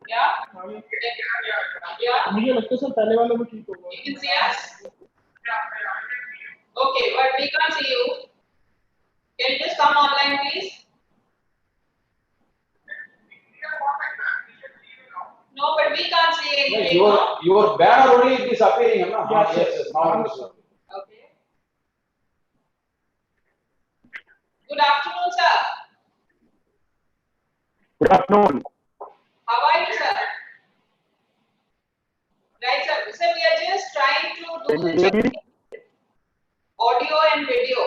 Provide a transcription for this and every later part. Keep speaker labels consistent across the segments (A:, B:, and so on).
A: Yeah.
B: मुझे लगता है सर पहले वाले में ठीक होगा.
A: You can see us? Okay, but we can't see you. Can you just come online, please? No, but we can't see anything.
C: Your banner only is appearing, na? Yes. Now understood.
A: Okay. Good afternoon, sir.
D: Good afternoon.
A: How are you, sir? Right, sir. So we are just trying to do the checking. Audio and video.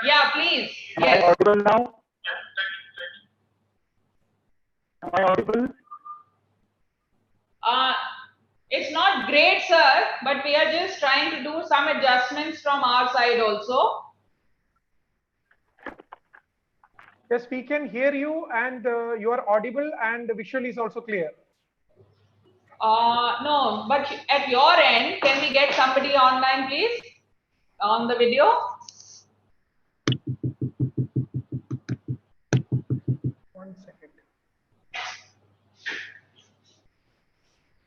A: Yeah, please.
D: Am I audible now? Am I audible?
A: It's not great, sir, but we are just trying to do some adjustments from our side also.
B: Yes, we can hear you, and you are audible, and the visual is also clear.
A: No, but at your end, can we get somebody online, please, on the video?
B: One second.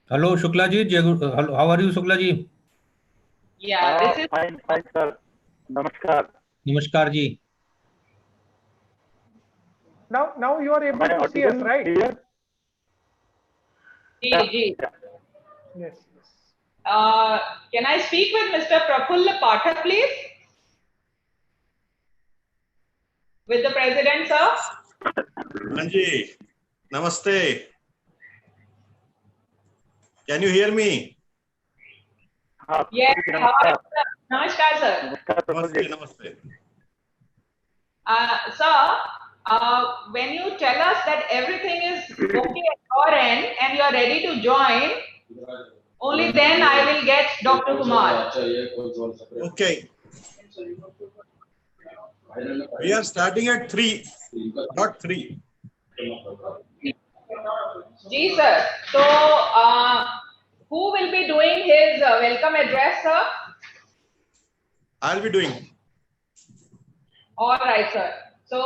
E: Hello, Shukla ji. How are you, Shukla ji?
A: Yeah, this is
D: Fine, sir. Namaskar.
E: Namaskar ji.
B: Now you are able to see us, right?
D: Clear?
A: Ji.
B: Yes.
A: Can I speak with Mr. Prafulla Pathak, please? With the president, sir?
F: Anji, namaste. Can you hear me?
A: Yes.
D: Namaskar.
A: Namaskar, sir.
F: Namaste, namaste.
A: Sir, when you tell us that everything is okay at your end and you are ready to join, only then I will get Dr. Kumar.
F: Okay. We are starting at 3, not 3.
A: Ji, sir. So, who will be doing his welcome address, sir?
F: I'll be doing.
A: All right, sir. So,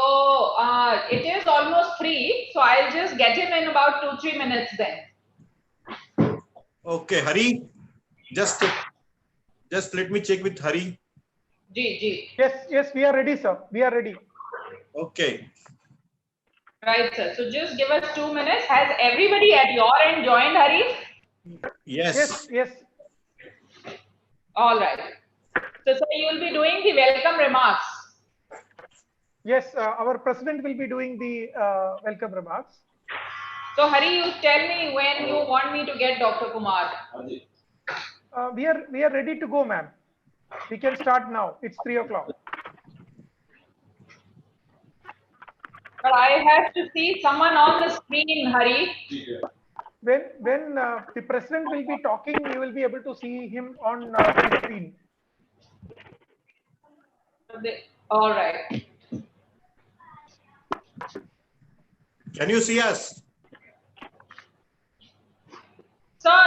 A: it is almost 3, so I'll just get him in about 2-3 minutes then.
F: Okay, Hari. Just let me check with Hari.
A: Ji.
B: Yes, we are ready, sir. We are ready.
F: Okay.
A: Right, sir. So just give us 2 minutes. Has everybody at your end joined, Hari?
F: Yes.
B: Yes.
A: All right. So, sir, you will be doing the welcome remarks.
B: Yes, our president will be doing the welcome remarks.
A: So, Hari, you tell me when you want me to get Dr. Kumar.
B: We are ready to go, ma'am. We can start now. It's 3 o'clock.
A: But I have to see someone on the screen, Hari.
B: When the president will be talking, you will be able to see him on the screen.
A: All right.
F: Can you see us?
A: Sir,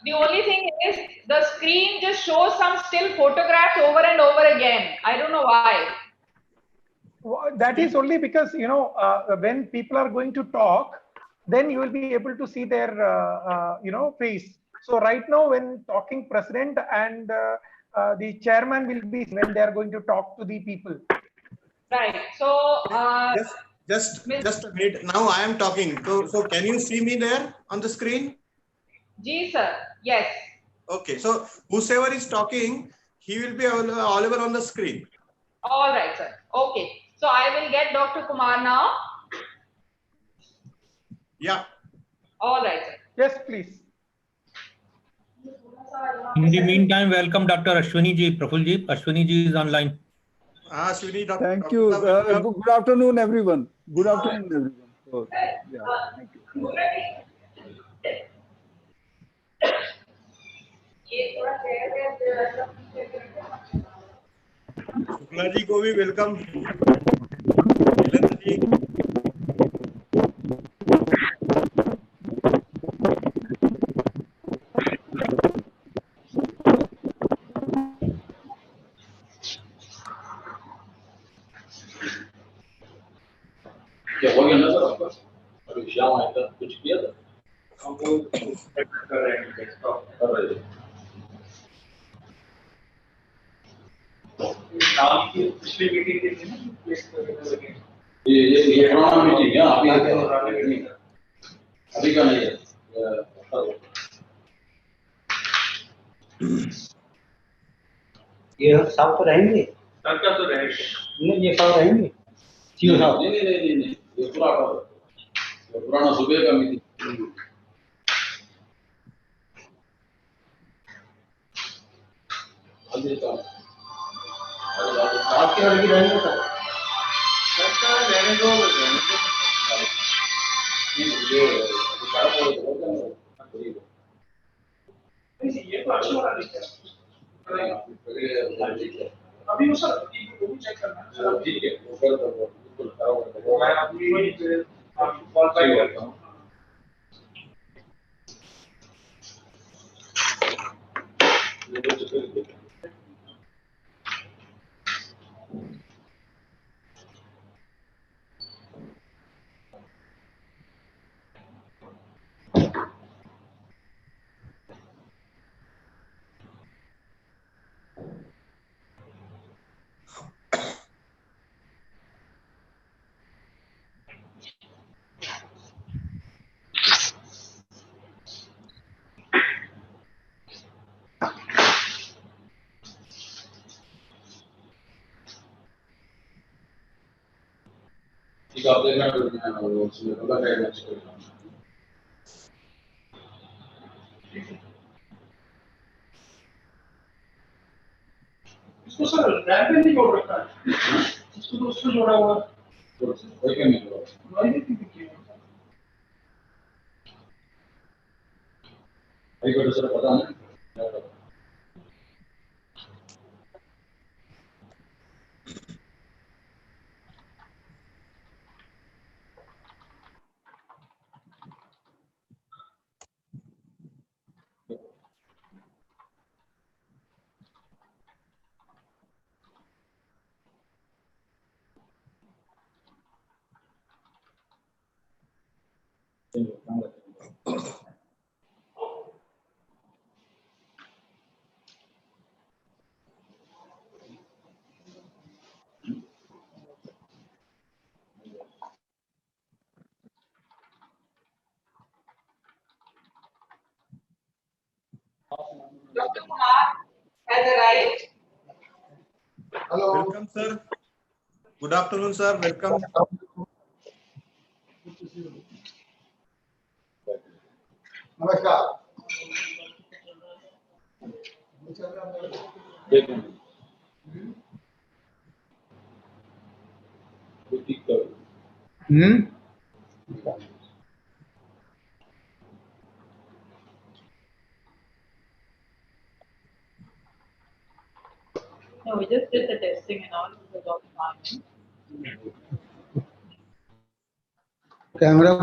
A: the only thing is the screen just shows some still photographs over and over again. I don't know why.
B: That is only because, when people are going to talk, then you will be able to see their, face. So right now, when talking president and the chairman will be when they are going to talk to the people.
A: Right. So,
F: just a minute. Now I am talking. So can you see me there on the screen?
A: Ji, sir. Yes.
F: Okay. So whosoever is talking, he will be all over on the screen.
A: All right, sir. Okay. So I will get Dr. Kumar now.
F: Yeah.
A: All right, sir.
B: Yes, please.
E: In the meantime, welcome Dr. Ashwini ji, Praful ji. Ashwini ji is online.
F: Ashwini,
G: Thank you. Good afternoon, everyone. Good afternoon, everyone. Oh, yeah, thank you.
F: Shukla ji ko bhi welcome. Shailendra ji.
C: क्या हो गया ना sir आपका? अभी शाम आया था, कुछ किया था? हम लोग कर रहे हैं, कर रहे थे। नाम की पिछली मीटिंग के थी ना, लिस्ट करने लगे। ये पुराना मीटिंग है, अभी का नहीं है।
H: ये सब तो रहेंगे,
C: सबका तो रहेगा
H: नहीं ये सब रहेंगे।
C: नहीं, ये पुराना सुबह का मीटिंग।
H: आपके यहाँ भी रहेंगे सर।
C: रहने दो। ये तो अच्छा वाला लिखा है। अभी वो सर वो भी चेक करना है। ठीक है, वो कर दो, बिल्कुल करो। मैं अभी आपको कॉल बैक करता हूँ। ठीक है, आप देखना वो उसमें थोड़ा टाइम मैच करेगा। इसको सर रैप में नहीं जोड़ रखा है, इसको तो उसमें जोड़ा हुआ है। वही क्या नहीं जोड़ा, वही नहीं किया। वही को तो सर पता नहीं।
A: Dr. Kumar has arrived.
F: Hello. Welcome, sir. Good afternoon, sir. Welcome.
H: नमस्कार।
A: No, we just did the testing and all. It was all fine.
H: Camera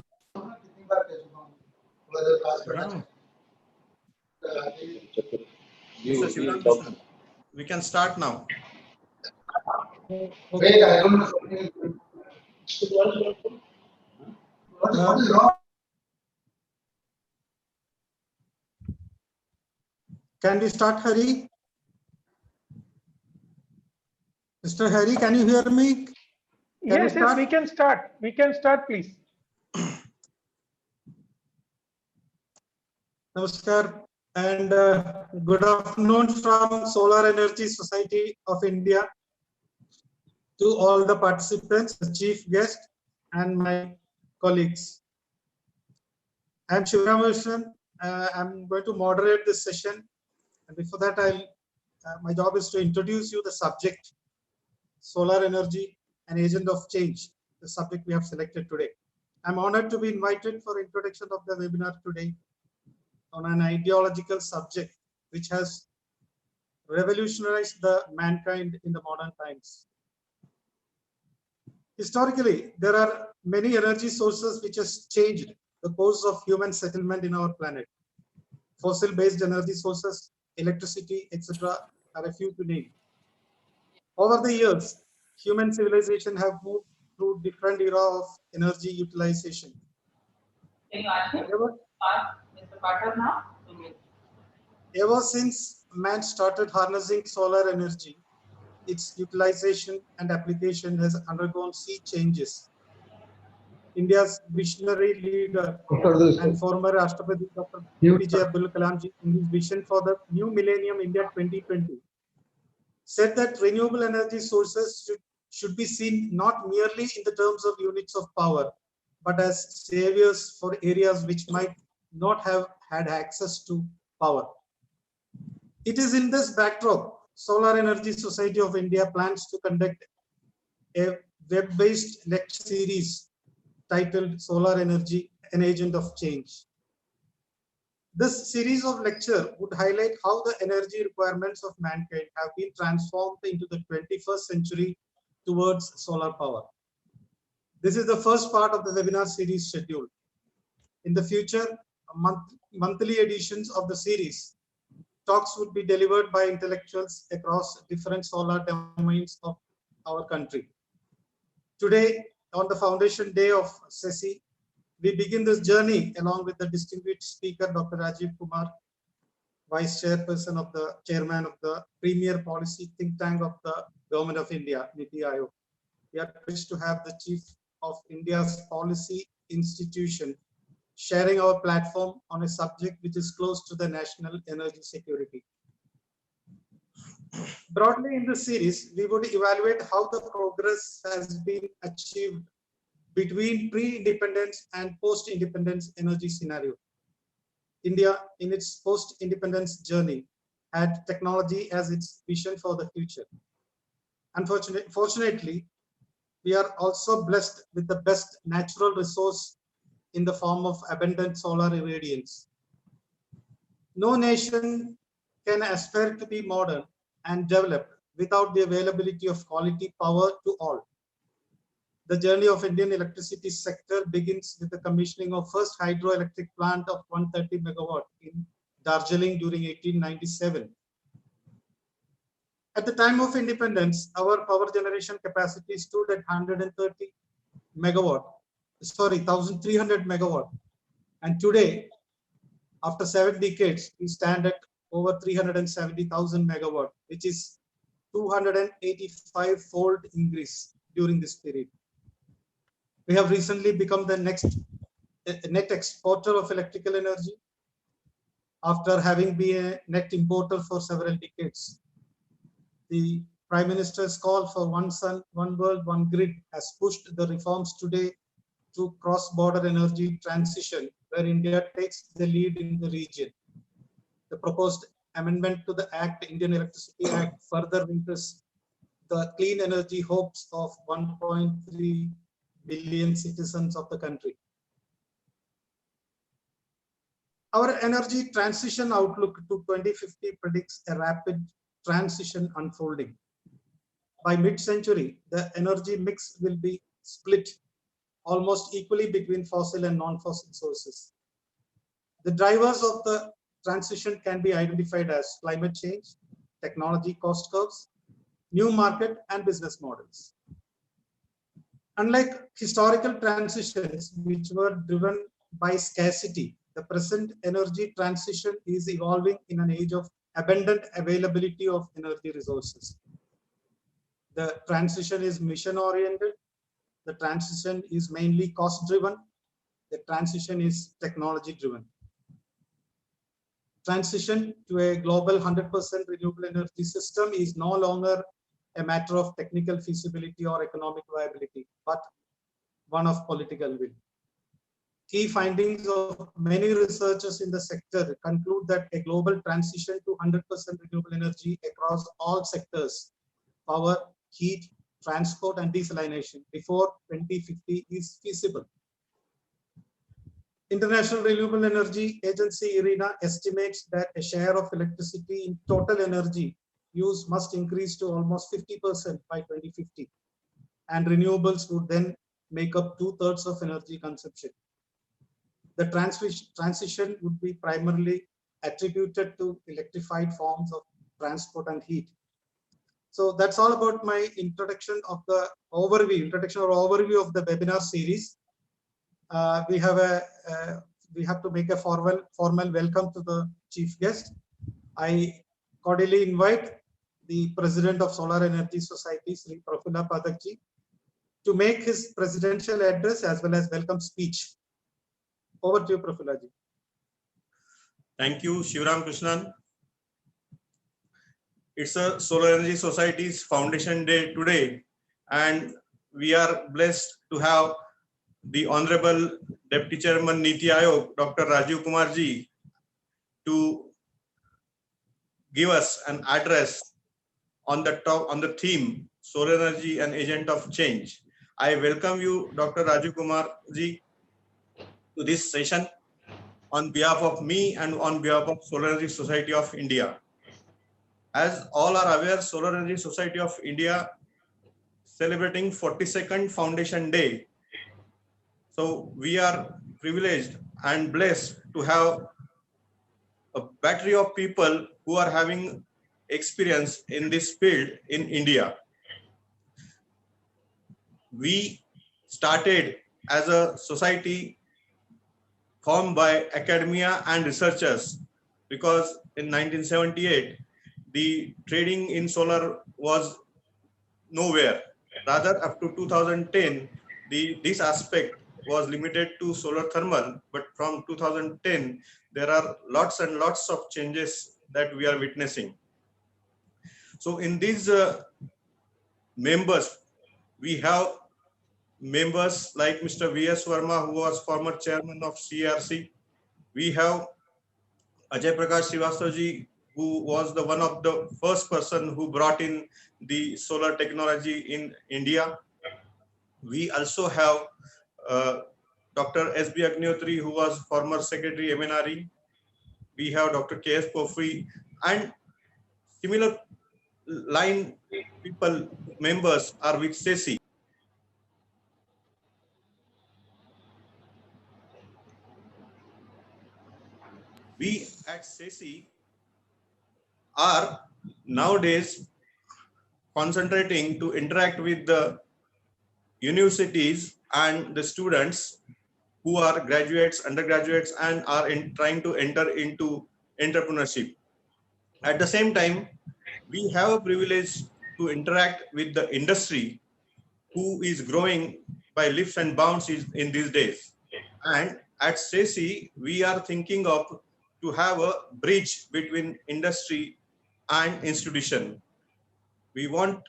F: Mr. Sivaramakrishnan, we can start now.
H: wait, I don't know. What is wrong?
F: Can we start, Hari? Mr. Hari, can you hear me?
B: Yes, we can start. We can start, please.
F: Namaskar and good afternoon from Solar Energy Society of India to all the participants, the chief guest and my colleagues. I am Sivaramakrishnan. I'm going to moderate this session, and before that, my job is to introduce you the subject, solar energy, an agent of change, the subject we have selected today. I'm honored to be invited for introduction of the webinar today on an ideological subject which has revolutionized the mankind in the modern times. Historically, there are many energy sources which has changed the course of human settlement in our planet. Fossil-based energy sources, electricity, etc. are a few to name. Over the years, human civilization have moved through different era of energy utilization.
A: Can you ask him? Ask Mr. Pathak now.
F: Ever since man started harnessing solar energy, its utilization and application has undergone sea changes. India's visionary leader and former Rashtrapati Dr. APJ Abdul Kalam ji, in his vision for the new millennium India 2020, said that renewable energy sources should be seen not merely in the terms of units of power, but as saviors for areas which might not have had access to power. It is in this backdrop, Solar Energy Society of India plans to conduct a web-based lecture series titled Solar Energy, an Agent of Change. This series of lecture would highlight how the energy requirements of mankind have been transformed into the 21st century towards solar power. This is the first part of the webinar series schedule. In the future, monthly editions of the series, talks would be delivered by intellectuals across different solar domains of our country. Today, on the foundation day of SESI, we begin this journey along with the distinguished speaker, Dr. Rajiv Kumar, Vice Chairperson of the Chairman of the Premier Policy Think Tank of the Government of India, Niti Aayog. We are privileged to have the Chief of India's Policy Institution sharing our platform on a subject which is close to the national energy security. Broadly in this series, we would evaluate how the progress has been achieved between pre-independence and post-independence energy scenario. India, in its post-independence journey, had technology as its vision for the future. Fortunately, we are also blessed with the best natural resource in the form of abundant solar irradiance. No nation can aspire to be modern and developed without the availability of quality power to all. The journey of Indian electricity sector begins with the commissioning of first hydroelectric plant of 130 megawatt in Darjeeling during 1897. At the time of independence, our power generation capacity stood at 130 megawatt, 1,300 megawatt. And today, after 7 decades, we stand at over 370,000 megawatt, which is 285-fold increase during this period. We have recently become the next net exporter of electrical energy after having been a net importer for several decades. The Prime Minister's call for one sun, one world, one grid has pushed the reforms today to cross-border energy transition, where India takes the lead in the region. The proposed amendment to the Act, Indian Electricity Act, further winters the clean energy hopes of 1.3 billion citizens of the country. Our energy transition outlook to 2050 predicts a rapid transition unfolding. By mid-century, the energy mix will be split almost equally between fossil and non-fossil sources. The drivers of the transition can be identified as climate change, technology cost curves, new market, and business models. Unlike historical transitions, which were driven by scarcity, the present energy transition is evolving in an age of abundant availability of energy resources. The transition is mission-oriented. The transition is mainly cost-driven. The transition is technology-driven. Transition to a global 100% renewable energy system is no longer a matter of technical feasibility or economic viability, but one of political will. Key findings of many researchers in the sector conclude that a global transition to 100% renewable energy across all sectors, power, heat, transport, and desalination before 2050 is feasible. International Renewable Energy Agency IRENA estimates that a share of electricity in total energy use must increase to almost 50% by 2050, and renewables would then make up 2/3 of energy consumption. The transition would be primarily attributed to electrified forms of transport and heat. So that's all about my introduction of the overview of the webinar series. We have to make a formal welcome to the chief guest. I cordially invite the President of Solar Energy Society, Sri Prafulla Padakji, to make his presidential address as well as welcome speech. Over to you, Prafulla ji.
I: Thank you, Sivaramakrishnan. It's a Solar Energy Society's Foundation Day today, and we are blessed to have the Honorable Deputy Chairman Niti Aayog, Dr. Rajiv Kumar ji, to give us an address on the theme Solar Energy, an Agent of Change. I welcome you, Dr. Rajiv Kumar ji, to this session on behalf of me and on behalf of Solar Energy Society of India. As all are aware, Solar Energy Society of India celebrating 42nd Foundation Day. So we are privileged and blessed to have a battery of people who are having experience in this field in India. We started as a society formed by academia and researchers, because in 1978, the trading in solar was nowhere. Rather, up to 2010, this aspect was limited to solar thermal, but from 2010, there are lots and lots of changes that we are witnessing. So in these members, we have members like Mr. V.S. Verma, who was former chairman of CRC. We have Ajay Prakash Srivastava, who was the one of the first person who brought in the solar technology in India. We also have Dr. S.B. Agnihotri, who was former secretary MNRE. We have Dr. K.S. Pofri, and similar line people, members are with SECI. We at SECI are nowadays concentrating to interact with the universities and the students who are graduates, undergraduates, and are trying to enter into entrepreneurship. At the same time, we have a privilege to interact with the industry, who is growing by leaps and bounds in these days. And at SECI, we are thinking of to have a bridge between industry and institution. We want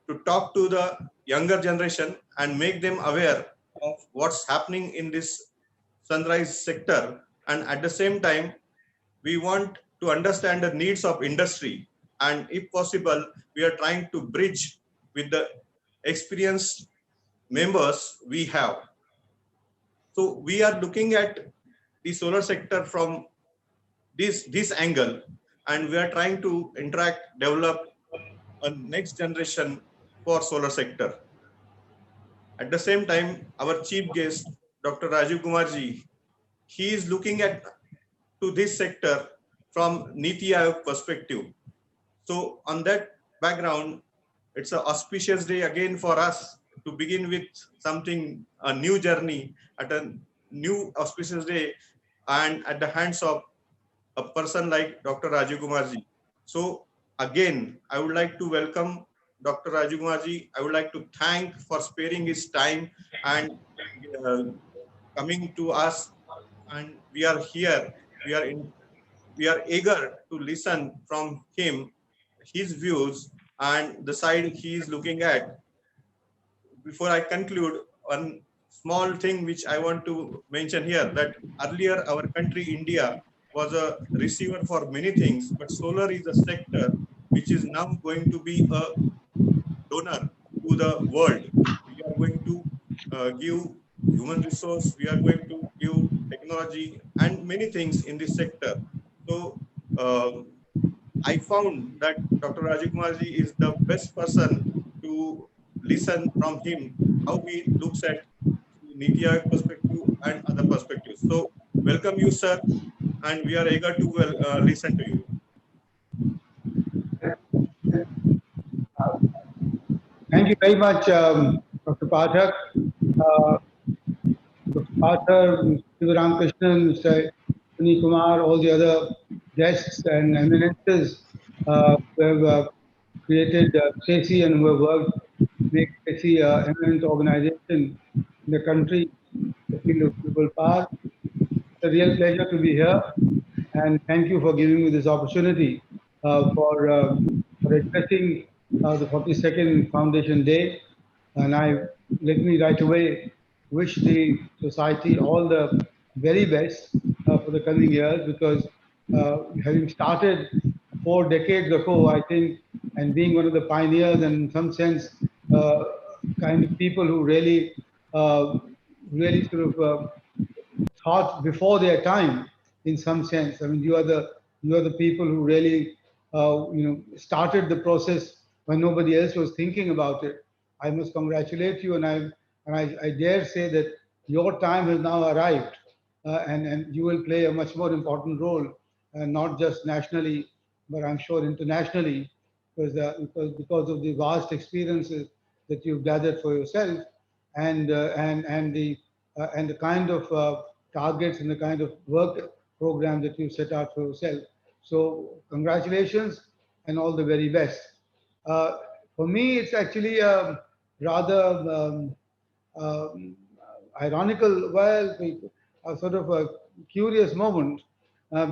I: to talk to the younger generation and make them aware of what's happening in this sunrise sector. And at the same time, we want to understand the needs of industry. And if possible, we are trying to bridge with the experienced members we have. So we are looking at the solar sector from this angle, and we are trying to interact, develop a next generation for solar sector. At the same time, our chief guest, Dr. Rajiv Kumar ji, he is looking at to this sector from Niti Aayog perspective. So on that background, it's an auspicious day again for us to begin with something, a new journey at a new auspicious day, and at the hands of a person like Dr. Rajiv Kumar ji. So again, I would like to welcome Dr. Rajiv Kumar ji. I would like to thank for sparing his time and coming to us. And we are here. We are eager to listen from him, his views, and the side he is looking at. Before I conclude, one small thing which I want to mention here, that earlier our country, India, was a receiver for many things, but solar is a sector which is now going to be a donor to the world. We are going to give human resource, we are going to give technology and many things in this sector. So I found that Dr. Rajiv Kumar ji is the best person to listen from him how he looks at Niti Aayog perspective and other perspectives. So welcome you, sir, and we are eager to listen to you.
H: Thank you very much, Dr. Pathak. Uh, Dr. Pathak, Sivaramakrishnan, Mr. Sunil Kumar, all the other guests and eminences who have created SESI and who have worked to make SESI an eminent organization in the country, the field of renewable power. It's a real pleasure to be here, and thank you for giving me this opportunity for addressing the 42nd Foundation Day. And let me right away wish the society all the very best for the coming years, because having started 4 decades ago, I think, and being one of the pioneers and in some sense, uh, kind of people who really sort of thought before their time in some sense. I mean, you are the people who really started the process when nobody else was thinking about it. I must congratulate you, and I dare say that your time has now arrived, and you will play a much more important role, not just nationally, but I'm sure internationally, because of the vast experiences that you've gathered for yourself, and the kind of targets and the kind of work program that you set out for yourself. So congratulations and all the very best. Uh, for me, it's actually rather um, ironical, well, a sort of a curious moment,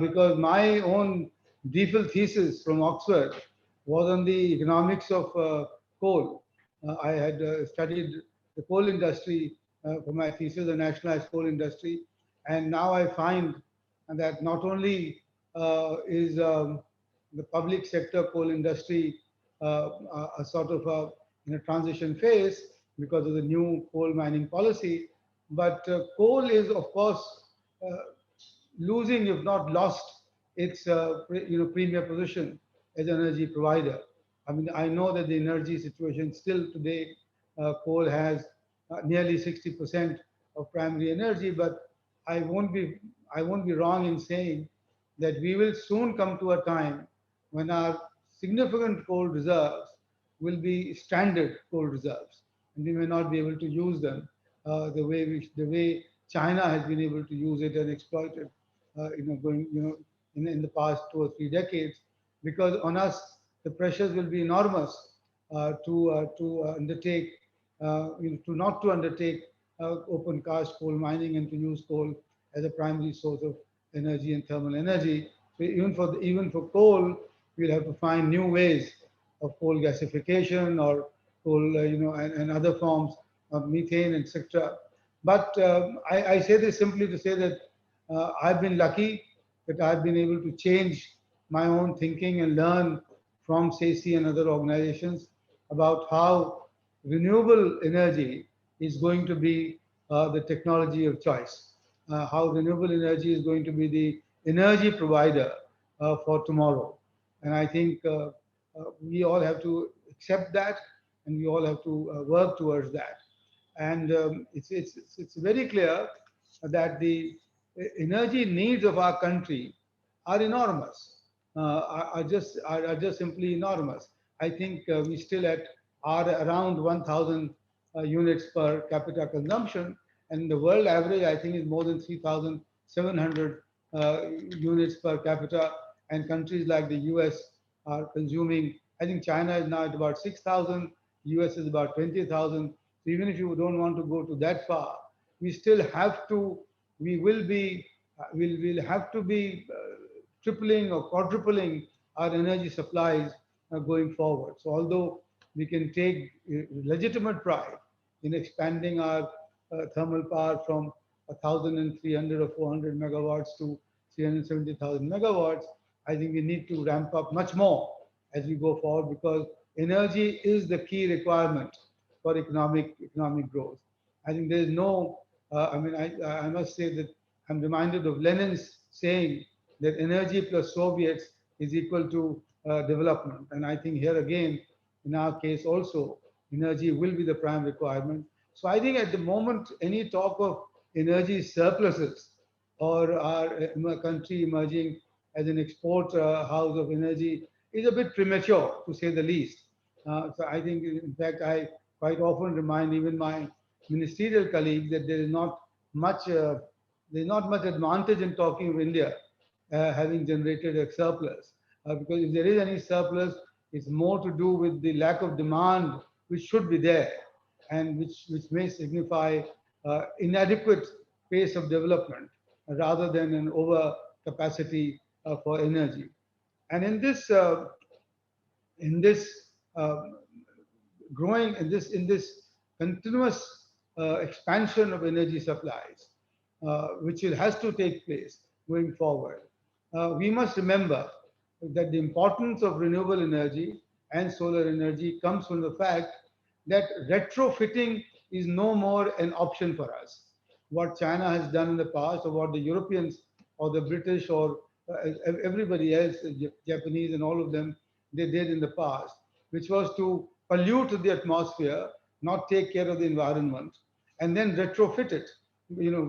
H: because my own DPhil thesis from Oxford was on the economics of coal. I had studied the coal industry for my thesis, the nationalized coal industry, and now I find that not only is the public sector coal industry a sort of in a transition phase because of the new coal mining policy, but coal is, of course, uh, losing, if not lost, its premier position as an energy provider. I mean, I know that the energy situation still today, coal has nearly 60% of primary energy, but I won't be I won't be wrong in saying that we will soon come to a time when our significant coal reserves will be standard coal reserves, and we may not be able to use them the way China has been able to use it and exploit it, going in the past 2 or 3 decades, because on us the pressures will be enormous to undertake to undertake open cast coal mining and to use coal as a primary source of energy and thermal energy. So even for coal, we'll have to find new ways of coal gasification or coal, and other forms of methane, etc. But I say this simply to say that I've been lucky that I've been able to change my own thinking and learn from SESI and other organizations about how renewable energy is going to be the technology of choice, how renewable energy is going to be the energy provider for tomorrow. And I think we all have to accept that, and we all have to work towards that. And it's very clear that the energy needs of our country are enormous, are just simply enormous. I think we still are around 1,000 units per capita consumption, and the world average, I think, is more than 3,700 units per capita. And countries like the US are consuming, I think China is now at about 6,000, US is about 20,000. So even if you don't want to go to that far, we still have to, we will be, will have to be tripling or quadrupling our energy supplies going forward. So although we can take legitimate pride in expanding our thermal power from 1,300 or 400 megawatts to 370,000 megawatts, I think we need to ramp up much more as we go forward, because energy is the key requirement for economic growth. I think there is no, I must say that I'm reminded of Lenin's saying that energy plus Soviets is equal to development. And I think here again, in our case also, energy will be the prime requirement. So I think at the moment, any talk of energy surpluses or our country emerging as an export house of energy is a bit premature, to say the least. So I think, in fact, I quite often remind even my ministerial colleagues that there is not much advantage in talking of India having generated a surplus, because if there is any surplus, it's more to do with the lack of demand which should be there, and which may signify inadequate pace of development rather than an over capacity for energy. And in this uh, growing in this continuous expansion of energy supplies, which has to take place going forward, we must remember that the importance of renewable energy and solar energy comes from the fact that retrofitting is no more an option for us. What China has done in the past, or what the Europeans or the British or everybody else, the Japanese and all of them, they did in the past, which was to pollute the atmosphere, not take care of the environment, and then retrofit it,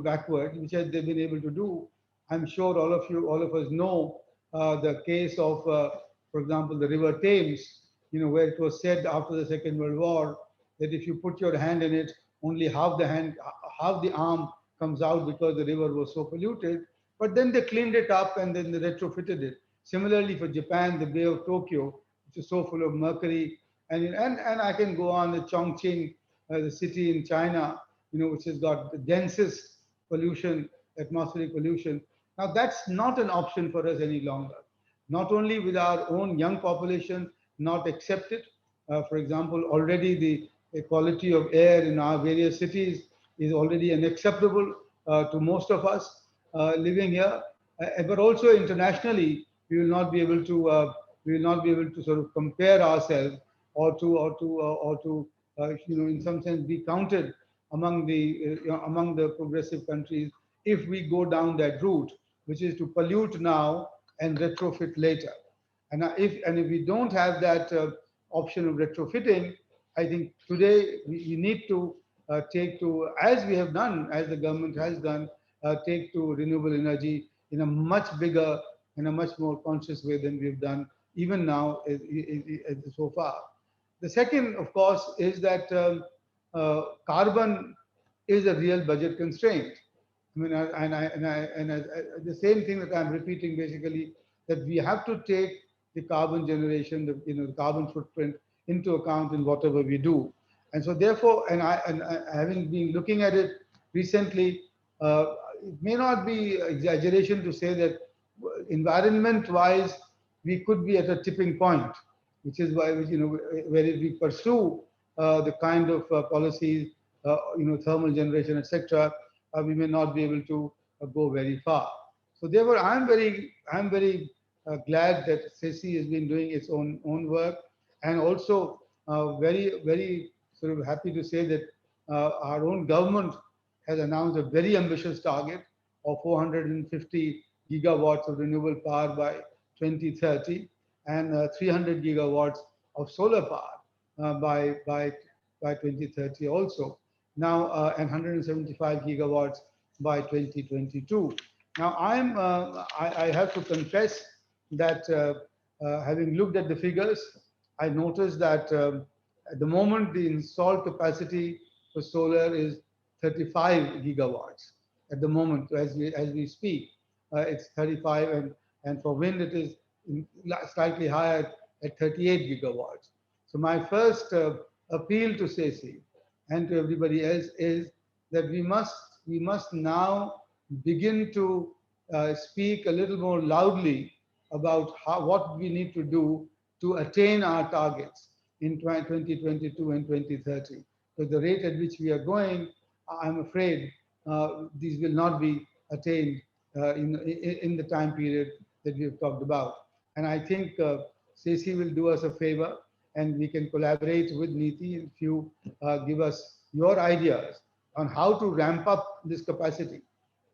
H: backward, which they've been able to do. I'm sure all of us know the case of, for example, the River Thames, where it was said after the Second World War that if you put your hand in it, only half the arm comes out because the river was so polluted. But then they cleaned it up and then they retrofitted it. Similarly, for Japan, the Bay of Tokyo, which is so full of mercury, and I can go on, the Chongqing, the city in China, which has got the densest pollution, atmospheric pollution. Now that's not an option for us any longer. Not only with our own young population not accept it, for example, already the quality of air in our various cities is already unacceptable to most of us living here, but also internationally, we will not be able to sort of compare ourselves or to in some sense be counted among the progressive countries if we go down that route, which is to pollute now and retrofit later. And if we don't have that option of retrofitting, I think today we need to take to, as we have done, as the government has done, take to renewable energy in a much bigger, in a much more conscious way than we've done even now so far. The second, of course, is that carbon is a real budget constraint. I mean, the same thing that I'm repeating basically, that we have to take the carbon generation, the carbon footprint into account in whatever we do. And so therefore, and having been looking at it recently, it may not be exaggeration to say that environment-wise, we could be at a tipping point, which is why, where if we pursue the kind of policies, thermal generation, etc., we may not be able to go very far. So therefore, I'm very glad that SECI has been doing its own work, and also very sort of happy to say that our own government has announced a very ambitious target of 450 gigawatts of renewable power by 2030, and 300 gigawatts of solar power by 2030 also. Now, and 175 gigawatts by 2022. Now, I have to confess that having looked at the figures, I noticed that at the moment the installed capacity for solar is 35 gigawatts. At the moment, as we speak, it's 35, and for wind it is slightly higher at 38 gigawatts. So my first appeal to SECI and to everybody else is that we must now begin to speak a little more loudly about what we need to do to attain our targets in 2022 and 2030. Because the rate at which we are going, I'm afraid these will not be attained in the time period that we have talked about. And I think SECI will do us a favor, and we can collaborate with NITI if you give us your ideas on how to ramp up this capacity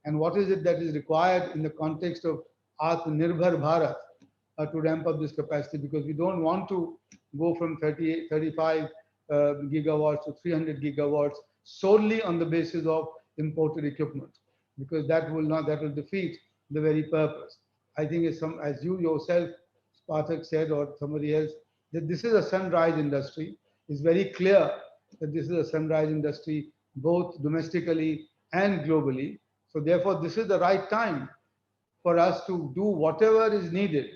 H: and what is it that is required in the context of Atmanirbhar Bharat to ramp up this capacity, because we don't want to go from 35 gigawatts to 300 gigawatts solely on the basis of imported equipment, because that will defeat the very purpose. I think as you yourself, Spartak, said, or somebody else, that this is a sunrise industry. It's very clear that this is a sunrise industry, both domestically and globally. So therefore, this is the right time for us to do whatever is needed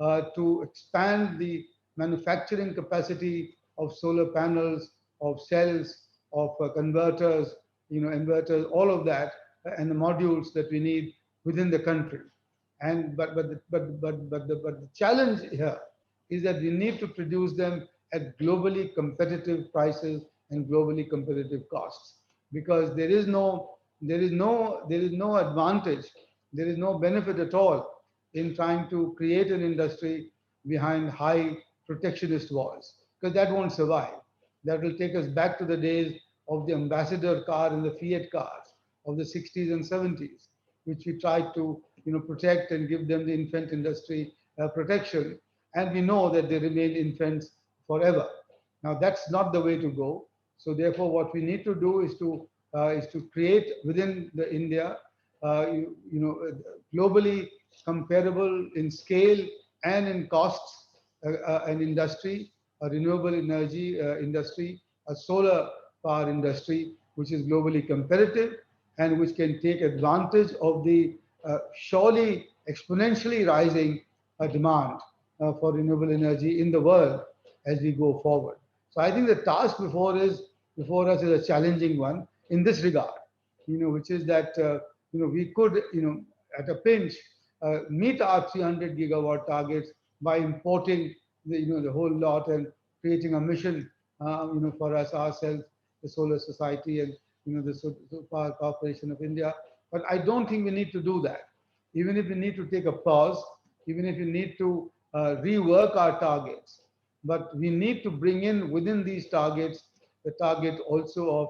H: to expand the manufacturing capacity of solar panels, of cells, of converters, inverters, all of that, and the modules that we need within the country. And but the challenge here is that we need to produce them at globally competitive prices and globally competitive costs, because there is no advantage, there is no benefit at all in trying to create an industry behind high protectionist walls, because that won't survive. That will take us back to the days of the ambassador car and the Fiat cars of the 60s and 70s, which we tried to protect and give them the infant industry protection. And we know that they remain infants forever. Now that's not the way to go. So therefore, what we need to do is to create within the India, globally comparable in scale and in costs, an industry, a renewable energy industry, a solar power industry, which is globally competitive and which can take advantage of the surely exponentially rising demand for renewable energy in the world as we go forward. So I think the task before us is a challenging one in this regard, which is that we could, at a pinch, meet our 300 gigawatt targets by importing the whole lot and creating a mission, for ourselves, the Solar Society and the Power Corporation of India. But I don't think we need to do that. Even if we need to take a pause, even if we need to rework our targets, but we need to bring in within these targets the target also of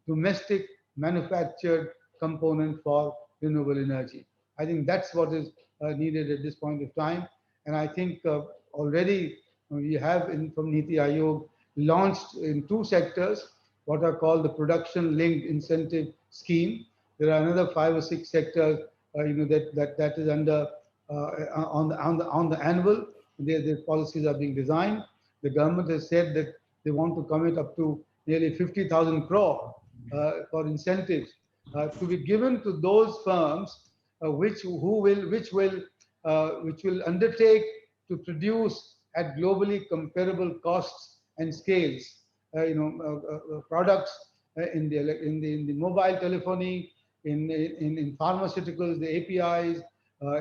H: domestic manufactured component for renewable energy. I think that's what is needed at this point of time. And I think already we have from NITI Aayog launched in 2 sectors what are called the production linked incentive scheme. There are another 5 or 6 sectors that is under on the anvil. Their policies are being designed. The government has said that they want to commit up to nearly 50,000 crore for incentives to be given to those firms which will undertake to produce at globally comparable costs and scales, products in the mobile telephony, in pharmaceuticals, the APIs,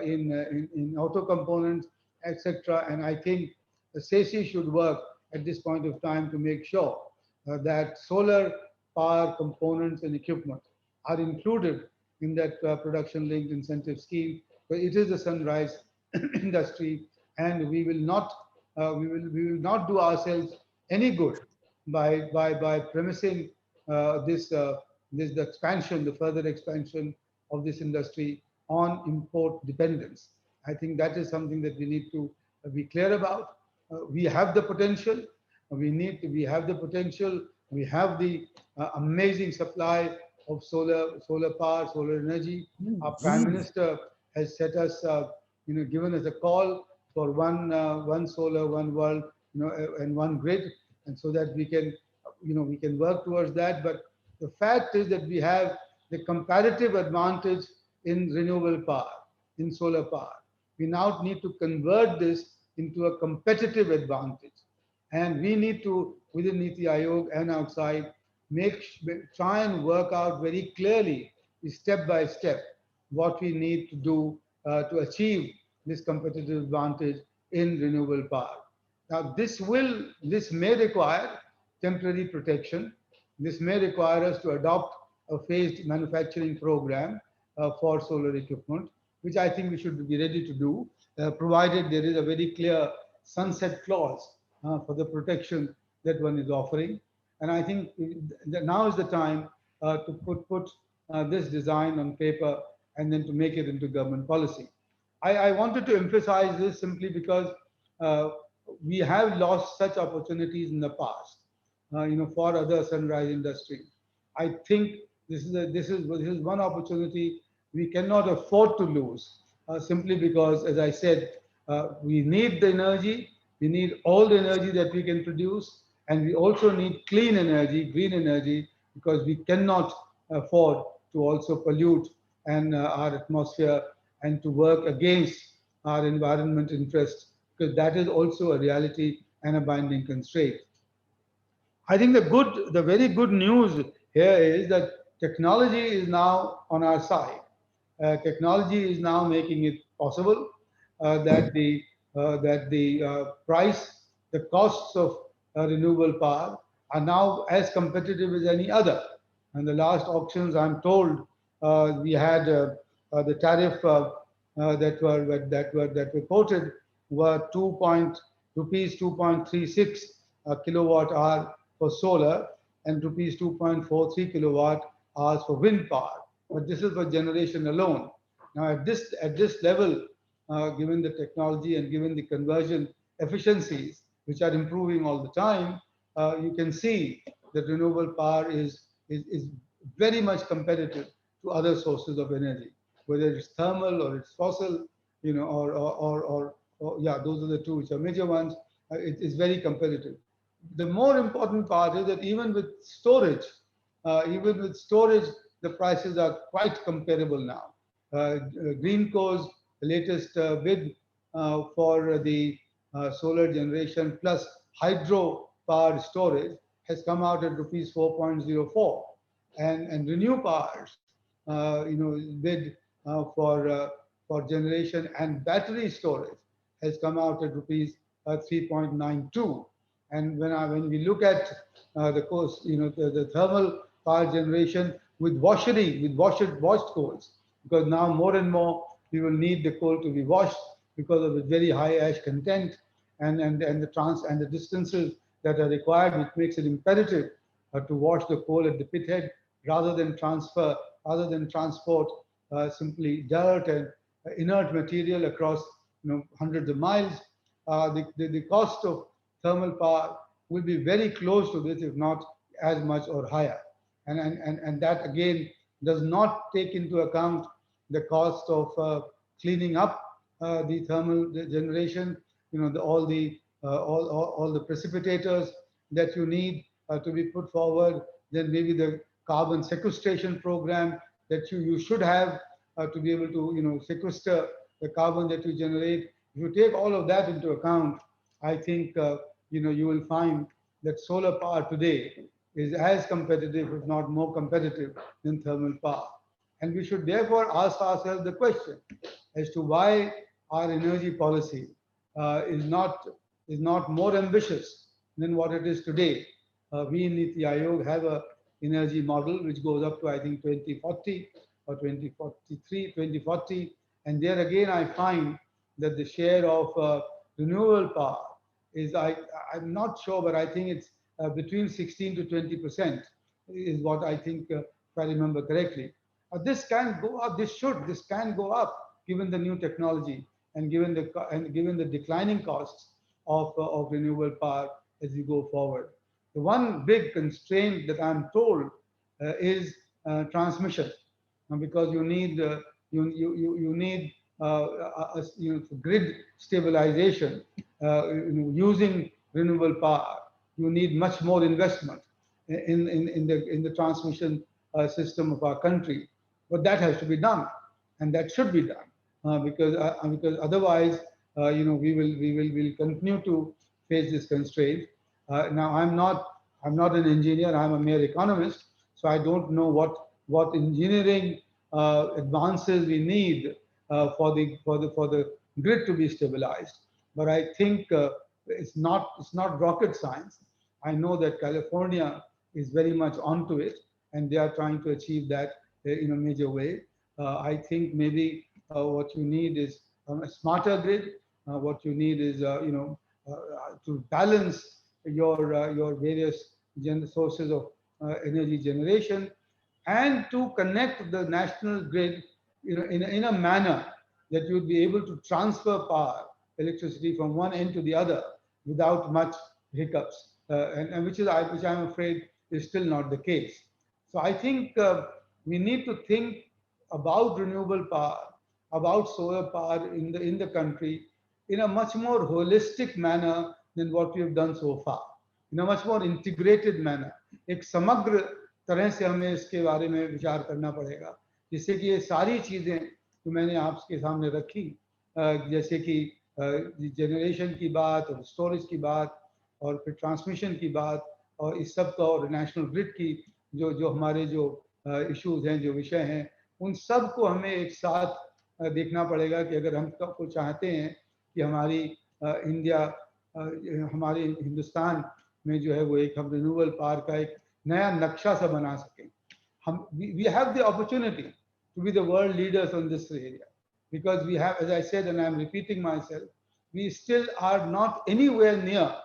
H: in auto components, etc. And I think the SECI should work at this point of time to make sure that solar power components and equipment are included in that production-linked incentive scheme. But it is a sunrise industry, and we will not do ourselves any good by premising the expansion, the further expansion of this industry on import dependence. I think that is something that we need to be clear about. We have the potential. We have the potential. We have the amazing supply of solar power, solar energy. Our Prime Minister has set us, given us a call for one solar, one world, and one grid, and so that we can work towards that. But the fact is that we have the comparative advantage in renewable power, in solar power. We now need to convert this into a competitive advantage. And we need to, within NITI Aayog and outside, try and work out very clearly, step by step, what we need to do to achieve this competitive advantage in renewable power. Now, this may require temporary protection. This may require us to adopt a phased manufacturing program for solar equipment, which I think we should be ready to do, provided there is a very clear sunset clause for the protection that one is offering. And I think that now is the time to put this design on paper and then to make it into government policy. I wanted to emphasize this simply because we have lost such opportunities in the past, for other sunrise industries. I think this is one opportunity we cannot afford to lose, simply because, as I said, we need the energy, We need all the energy that we can produce, and we also need clean energy, green energy, because we cannot afford to also pollute our atmosphere and to work against our environment interests, because that is also a reality and a binding constraint. I think the very good news here is that technology is now on our side. Technology is now making it possible that the price, the costs of renewable power are now as competitive as any other. And the last auctions, I'm told, we had the tariff that were quoted were rupees 2.36 kilowatt hour for solar and rupees 2.43 kilowatt hours for wind power. But this is for generation alone. Now, at this level, given the technology and given the conversion efficiencies, which are improving all the time, you can see that renewable power is very much competitive to other sources of energy, whether it's thermal or it's fossil, yeah, those are the two which are major ones. It's very competitive. The more important part is that even with storage, the prices are quite comparable now. Greenco's latest bid for the solar generation plus hydro power storage has come out at rupees 4.04, and Renew Power's bid for generation and battery storage has come out at rupees 3.92. And when we look at the cost, the thermal power generation with washed coals, because now more and more we will need the coal to be washed because of the very high ash content and the distances that are required, which makes it imperative to wash the coal at the pit head rather than transport simply dirt and inert material across hundreds of miles. The cost of thermal power will be very close to this, if not as much or higher. And that again does not take into account the cost of cleaning up the thermal generation, all the precipitators that you need to be put forward, then maybe the carbon sequestration program that you should have to be able to sequester the carbon that you generate. If you take all of that into account, I think you will find that solar power today is as competitive, if not more competitive, than thermal power. And we should therefore ask ourselves the question as to why our energy policy is not more ambitious than what it is today. We in Niti Aayog have a energy model which goes up to, I think, 2040 or 2043, 2040. And there again, I find that the share of renewable power is, I'm not sure, but I think it's between 16 to 20% is what I think, if I remember correctly. This can go up, this can go up given the new technology and given the declining costs of renewable power as we go forward. The one big constraint that I'm told is transmission, because you need grid stabilization using renewable power. You need much more investment in the transmission system of our country, but that has to be done, and that should be done because otherwise, we will continue to face this constraint. Now, I'm not an engineer. I'm a mere economist, so I don't know what engineering advances we need for the grid to be stabilized. But I think it's not rocket science. I know that California is very much onto it, and they are trying to achieve that in a major way. I think maybe what you need is a smarter grid. What you need is to balance your various sources of energy generation, and to connect the national grid in a manner that you would be able to transfer electricity from one end to the other without much hiccups, and which I'm afraid is still not the case. So I think we need to think about renewable power, about solar power in the country in a much more holistic manner than what we have done so far, in a much more integrated manner. एक समग्र तरह से हमें इसके बारे में विचार करना पड़ेगा, जिससे कि ये सारी चीजें जो मैंने आपके सामने रखी, जैसे कि जनरेशन की बात और स्टोरेज की बात और फिर ट्रांसमिशन की बात और इस सब का और नेशनल ग्रिड की जो जो हमारे जो इश्यूज हैं, जो विषय हैं, उन सब को हमें एक साथ देखना पड़ेगा कि अगर हम को चाहते हैं कि हमारी इंडिया, हमारे हिंदुस्तान में जो है वो एक हम रिन्यूएबल पावर का एक नया नक्शा सा बना सकें. हम we have the opportunity to be the world leaders on this area, because we have, as I said, and I'm repeating myself, we still are not anywhere near,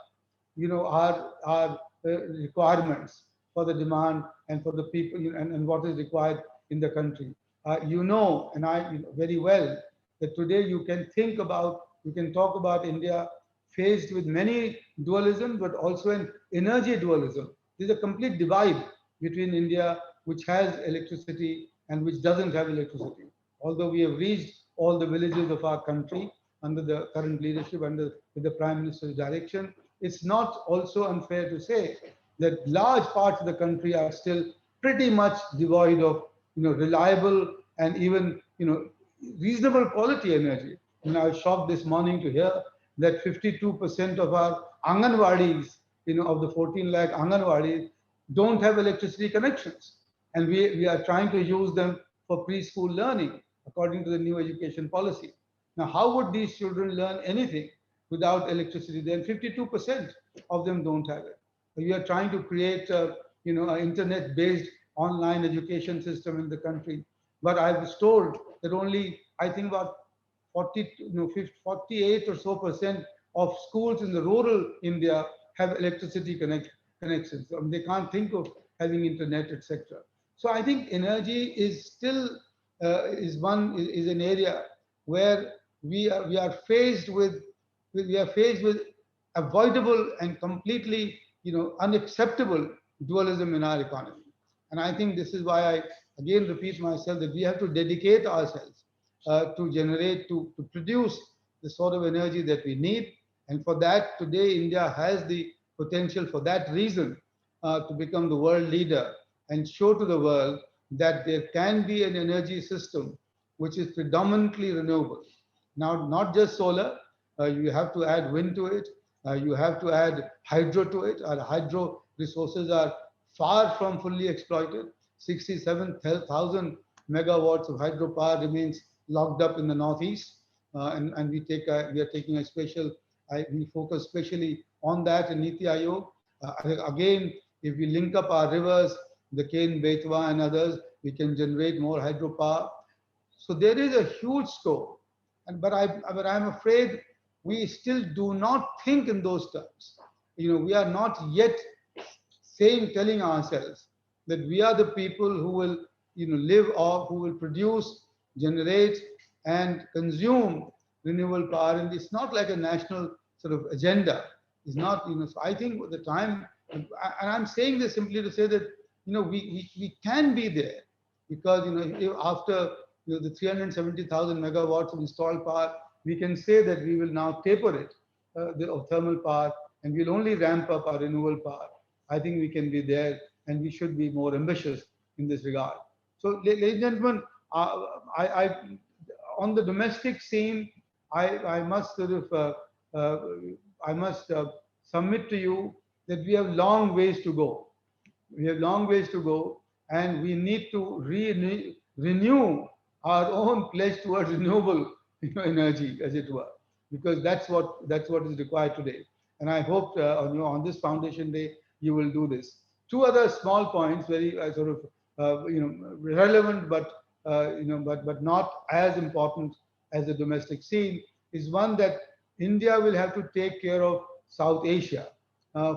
H: our requirements for the demand and for the people, and what is required in the country. And I very well that today you can talk about India faced with many dualism, but also an energy dualism. There's a complete divide between India, which has electricity, and which doesn't have electricity. Although we have reached all the villages of our country under the current leadership, with the Prime Minister's direction, it's not also unfair to say that large parts of the country are still pretty much devoid of reliable and even reasonable quality energy. I was shocked this morning to hear that 52% of our Anganwadis, of the 14 lakh Anganwadis, don't have electricity connections. And we are trying to use them for preschool learning according to the new education policy. Now, how would these children learn anything without electricity? Then 52% of them don't have it. We are trying to create an internet-based online education system in the country. But I was told that only, I think about 48 or so percent of schools in the rural India have electricity connections. They can't think of having internet, etc. So I think energy is still is an area where we are faced with avoidable and completely unacceptable dualism in our economy. And I think this is why I again repeat myself that we have to dedicate ourselves to produce the sort of energy that we need. And for that, today India has the potential, for that reason, to become the world leader and show to the world that there can be an energy system which is predominantly renewable. Now, not just solar, you have to add wind to it, you have to add hydro to it. Our hydro resources are far from fully exploited. 67,000 megawatts of hydropower remains locked up in the northeast, and we are taking a special. We focus especially on that in Niti Aayog. Again, if we link up our rivers, the Ken, Betwa, and others, we can generate more hydropower. So there is a huge scope, but I'm afraid we still do not think in those terms. We are not yet telling ourselves that we are the people who will live off, who will produce, generate, and consume renewable power. And it's not like a national sort of agenda. It's not, so I think the time, and I'm saying this simply to say that, we can be there, because, if after the 370,000 megawatts of installed power, we can say that we will now taper it, of thermal power, and we'll only ramp up our renewable power. I think we can be there, and we should be more ambitious in this regard. So, ladies and gentlemen, on the domestic scene, I must sort of submit to you that we have long ways to go. We have long ways to go, and we need to renew our own pledge towards renewable energy, as it were, because that's what is required today. And I hope on this Foundation Day you will do this. Two other small points, very sort of relevant, but not as important as the domestic scene, is one that India will have to take care of South Asia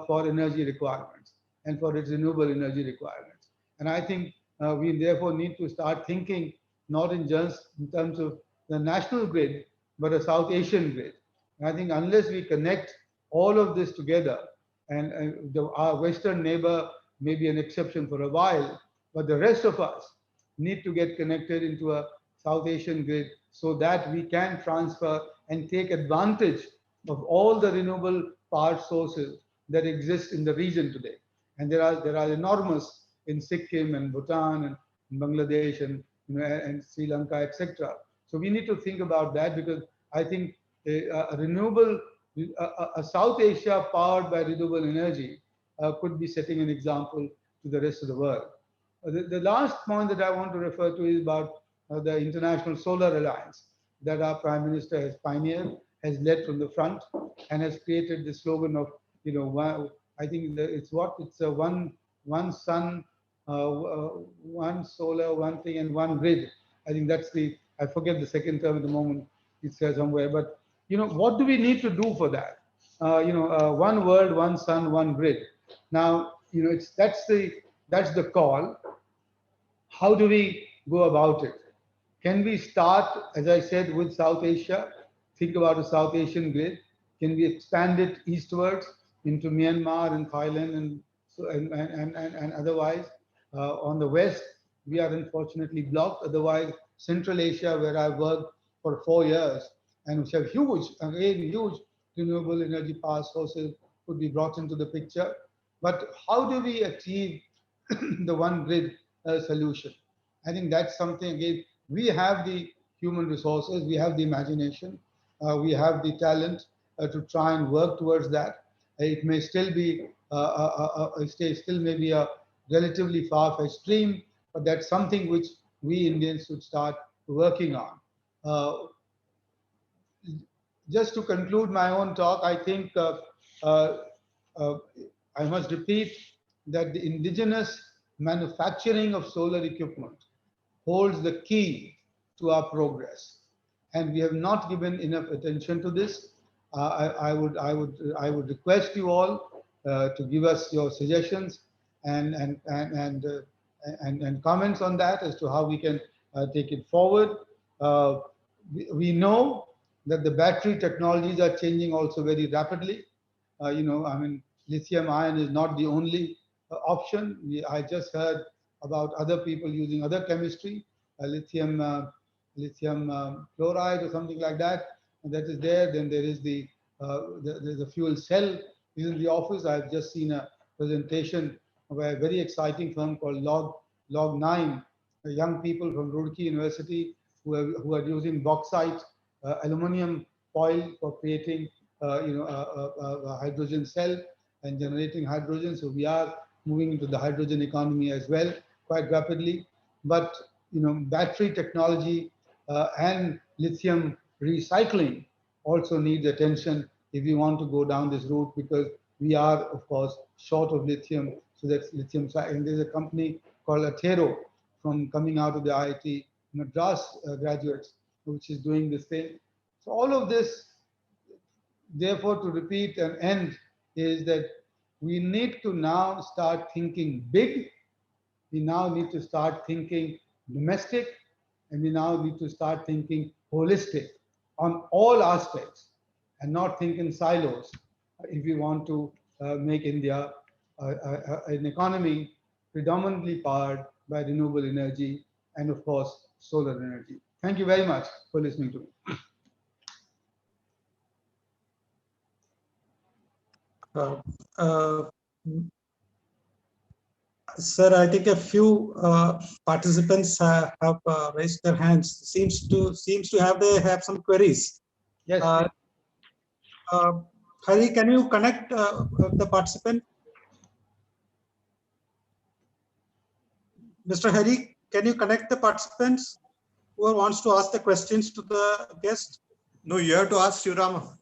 H: for energy requirements and for its renewable energy requirements. And I think we therefore need to start thinking not in just in terms of the national grid, but a South Asian grid. And I think unless we connect all of this together, and our Western neighbor may be an exception for a while, but the rest of us need to get connected into a South Asian grid so that we can transfer and take advantage of all the renewable power sources that exist in the region today. And there are enormous in Sikkim and Bhutan and Bangladesh and and Sri Lanka, etc. So we need to think about that, because I think a renewable, a South Asia powered by renewable energy could be setting an example to the rest of the world. The last point that I want to refer to is about the International Solar Alliance that our Prime Minister has pioneered, has led from the front, and has created the slogan of, I think it's a one sun, one solar, one thing, and one grid. I think that's I forget the second term at the moment. It's there somewhere, but what do we need to do for that? One world, one sun, one grid. Now, that's the call. How do we go about it? Can we start, as I said, with South Asia? Think about a South Asian grid. Can we expand it eastwards into Myanmar and Thailand and otherwise? On the west, we are unfortunately blocked. Otherwise, Central Asia, where I worked for 4 years, and which have huge renewable energy power sources, could be brought into the picture. But how do we achieve the one grid solution? I think that's something, again, we have the human resources, we have the imagination, we have the talent to try and work towards that. It may still be, still maybe a relatively far-fetched dream, but that's something which we Indians should start working on. Just to conclude my own talk, I think I must repeat that the indigenous manufacturing of solar equipment holds the key to our progress, and we have not given enough attention to this. I would request you all to give us your suggestions and comments on that as to how we can take it forward. We know that the battery technologies are changing also very rapidly. I mean, lithium ion is not the only option. I just heard about other people using other chemistry, lithium chloride or something like that. And that is there. Then there is the fuel cell in the office. I've just seen a presentation by a very exciting firm called Log9, young people from Roorkee University who are using bauxite, aluminum foil for creating a hydrogen cell and generating hydrogen. So we are moving into the hydrogen economy as well quite rapidly. But battery technology and lithium recycling also needs attention if we want to go down this route, because we are, of course, short of lithium. So that's lithium. And there's a company called Athero from coming out of the IIT Madras graduates, which is doing this thing. So all of this, therefore, to repeat and end, is that we need to now start thinking big. We now need to start thinking domestic, and we now need to start thinking holistic on all aspects and not think in silos if we want to make India an economy predominantly powered by renewable energy and, of course, solar energy. Thank you very much for listening to
F: me. Sir, I think a few participants have raised their hands. Seems to have some queries.
H: Yes.
F: Hari, can you connect the participant? Mr. Hari, can you connect the participants who wants to ask the questions to the guest?
I: No, you have to ask Sivarama.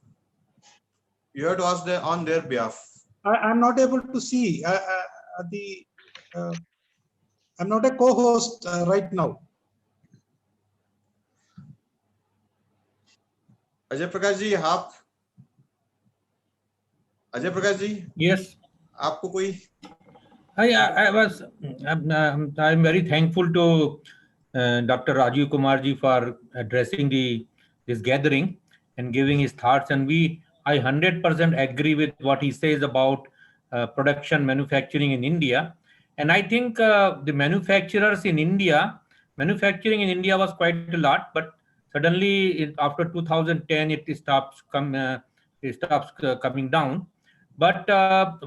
I: You have to ask on their behalf.
F: I'm not able to see I'm not a co-host right now.
I: Ajay Prakash ji, आप Ajay Prakash ji?
E: Yes.
I: आपको कोई?
E: I'm very thankful to Dr. Rajiv Kumar ji for addressing this gathering and giving his thoughts. And I 100% agree with what he says about production manufacturing in India. And I think the manufacturing in India was quite a lot, but Suddenly, after 2010, it stops coming down. But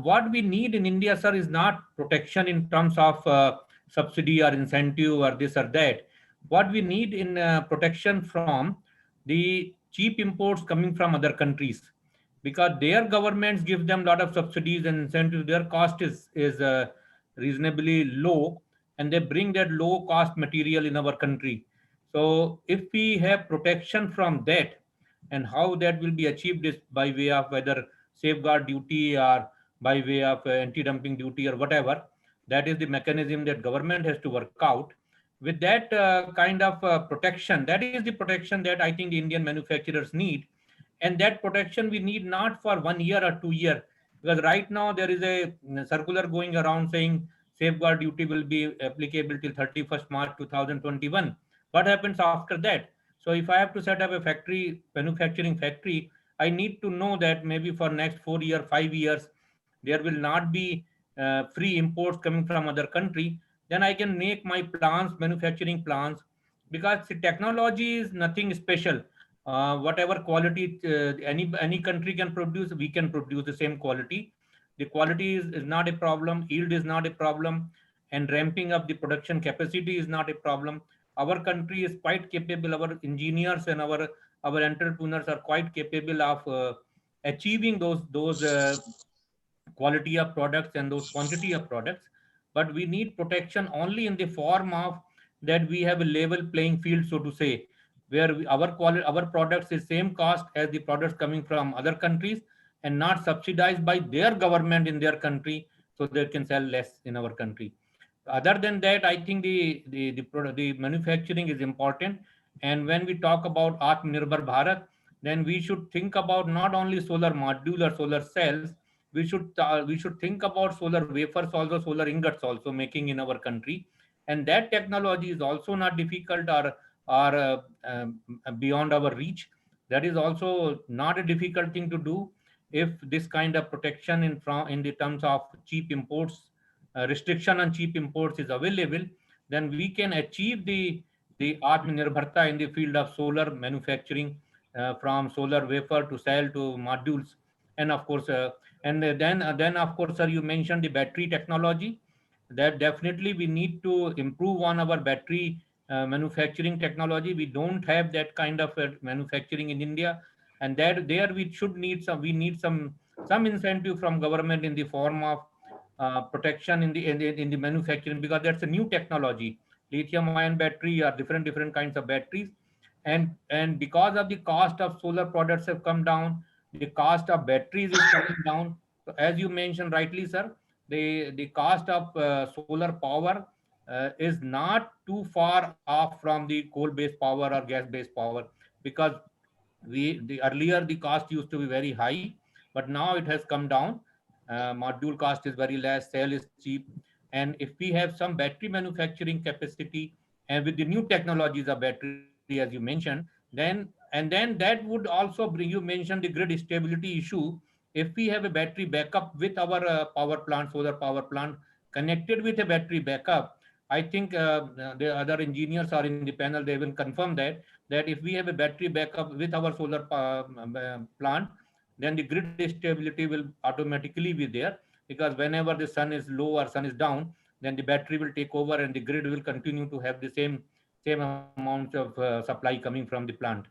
E: what we need in India, sir, is not protection in terms of subsidy or incentive or this or that. What we need in protection from the cheap imports coming from other countries, because their governments give them a lot of subsidies and incentives. Their cost is reasonably low, and they bring that low cost material in our country. So if we have protection from that, and how that will be achieved is by way of whether safeguard duty or by way of anti-dumping duty or whatever, that is the mechanism that government has to work out. With that kind of protection, that is the protection that I think the Indian manufacturers need. And that protection we need not for 1 year or 2 year, because right now there is a circular going around saying safeguard duty will be applicable till 31st March 2021. What happens after that? So if I have to set up a factory, manufacturing factory, I need to know that maybe for next 4 year 5 years there will not be free imports coming from other country. Then I can make my plans, manufacturing plans, because the technology is nothing special. Whatever quality any country can produce, we can produce the same quality. The quality is not a problem, yield is not a problem, and ramping up the production capacity is not a problem. Our country is quite capable, our engineers and our entrepreneurs are quite capable of achieving those quality of products and those quantity of products. But we need protection only in the form of that we have a level playing field, so to say, where our products is same cost as the products coming from other countries, and not subsidized by their government in their country, so they can sell less in our country. Other than that, I think the manufacturing is important. And when we talk about Atmanirbhar Bharat, then we should think about not only solar module or solar cells. We should think about solar wafers also, solar ingots also making in our country. And that technology is also not difficult or beyond our reach. That is also not a difficult thing to do. If this kind of protection in the terms of cheap imports, restriction on cheap imports is available, then we can achieve the Atmanirbharta in the field of solar manufacturing, from solar wafer to cell to modules. And of course, then of course, sir, you mentioned the battery technology. That definitely we need to improve on our battery manufacturing technology. We don't have that kind of manufacturing in India, and that there we need some incentive from government in the form of protection in the manufacturing, because that's a new technology. Lithium ion battery or different kinds of batteries. And because of the cost of solar products have come down, the cost of batteries is coming down. So as you mentioned rightly, sir, the cost of solar power is not too far off from the coal based power or gas based power, because the earlier the cost used to be very high, but now it has come down. Module cost is very less, cell is cheap. And if we have some battery manufacturing capacity, and with the new technologies of battery, as you mentioned, then that would also bring, you mentioned the grid stability issue. If we have a battery backup with our power plant, solar power plant, connected with a battery backup, I think the other engineers are in the panel, they will confirm that if we have a battery backup with our solar plant, then the grid stability will automatically be there, because whenever the sun is low or sun is down, then the battery will take over and the grid will continue to have the same amount of supply coming from the plant.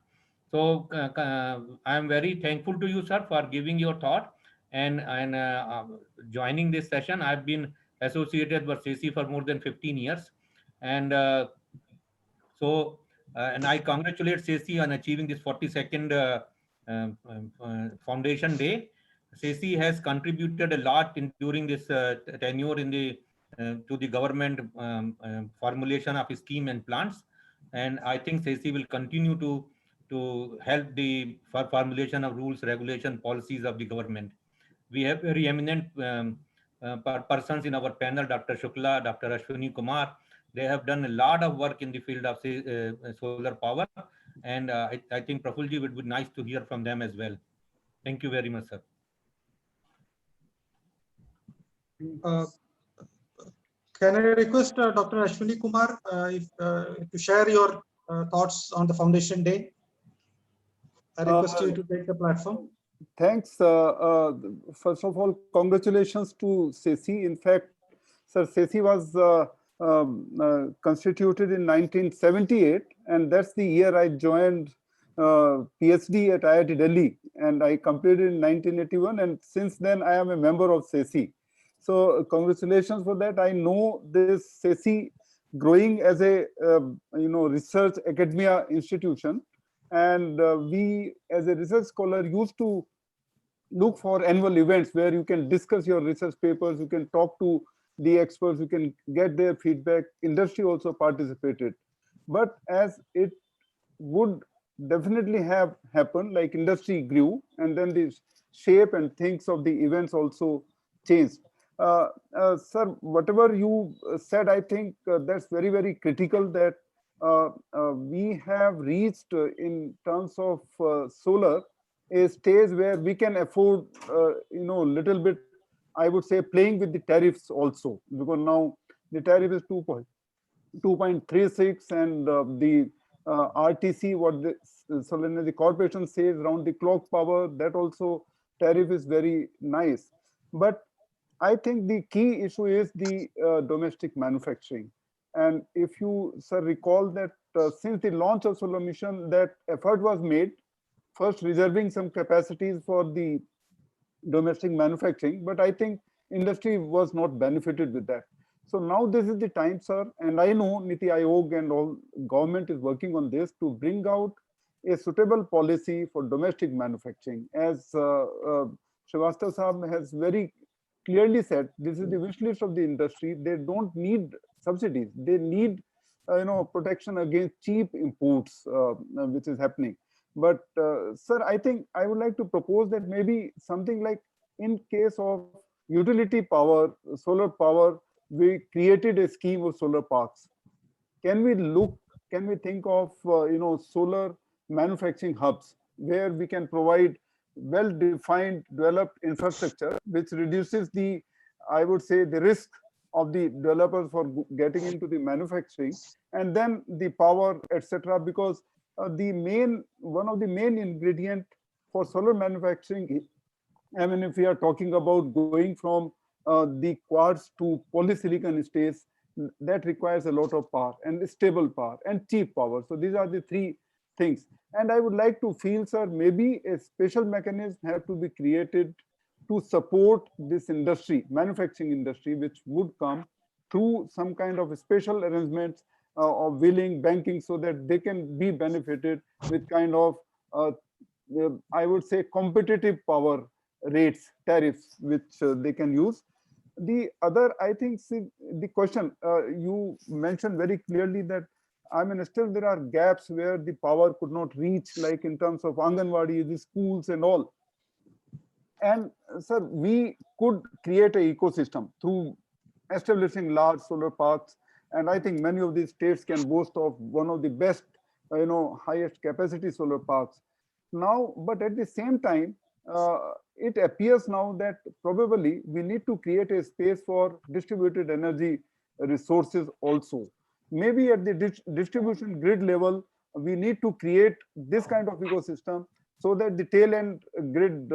E: So I am very thankful to you, sir, for giving your thought and joining this session. I've been associated with CC for more than 15 years, and so, and I congratulate Sesi on achieving this 42nd Foundation Day. Sesi has contributed a lot during this tenure to the government formulation of scheme and plans, and I think Sesi will continue to help the formulation of rules, regulation, policies of the government. We have very eminent persons in our panel, Dr. Shukla, Dr. Ashwini Kumar. They have done a lot of work in the field of solar power, and I think Prafulji would be nice to hear from them as well. Thank you very much, sir.
F: Can I request Dr. Ashwini Kumar to share your thoughts on the Foundation Day. I request you to take the platform.
G: Thanks. First of all, congratulations to SESI. In fact, Sir, SESI was constituted in 1978, and that's the year I joined PhD at IIT Delhi, and I completed in 1981, and since then I am a member of SESI. So congratulations for that. I know this SESI growing as a research academia institution, and we as a research scholar used to look for annual events where you can discuss your research papers, you can talk to the experts, you can get their feedback. Industry also participated. But as it would definitely have happened, like industry grew, and then the shape and things of the events also changed. Sir, whatever you said, I think that's very, very critical that we have reached in terms of solar a stage where we can afford, little bit, I would say, playing with the tariffs also, because now the tariff is 2.36, and the RTC, what the Solar Energy Corporation says, round the clock power, that also tariff is very nice. But I think the key issue is the domestic manufacturing. And if you, sir, recall that since the launch of Solar Mission, that effort was made, first reserving some capacities for the domestic manufacturing, but I think industry was not benefited with that. So now this is the time, sir, and I know Niti Aayog and all government is working on this to bring out a suitable policy for domestic manufacturing. As Srivastava Sahab has very clearly said, this is the wish list of the industry. They don't need subsidies. They need, protection against cheap imports, which is happening. But sir, I think I would like to propose that maybe something like in case of utility power, solar power, we created a scheme of solar parks. Can we think of, solar manufacturing hubs where we can provide well-defined, developed infrastructure, which reduces the, I would say, the risk of the developers for getting into the manufacturing, and then the power, etc. Because one of the main ingredient for solar manufacturing, I mean, if we are talking about going from the quartz to polysilicon stage, that requires a lot of power and stable power and cheap power. So these are the three things. And I would like to feel, sir, maybe a special mechanism have to be created to support this industry, manufacturing industry, which would come through some kind of special arrangements of willing banking, so that they can be benefited with kind of, I would say, competitive power rates, tariffs, which they can use. The other, I think, see, the question you mentioned very clearly that, I mean, still there are gaps where the power could not reach, like in terms of Anganwadi, the schools and all. And sir, we could create an ecosystem through establishing large solar parks. And I think many of these states can boast of one of the best, highest capacity solar parks. Now, but at the same time, it appears now that probably we need to create a space for distributed energy resources also. Maybe at the distribution grid level, we need to create this kind of ecosystem so that the tail end grid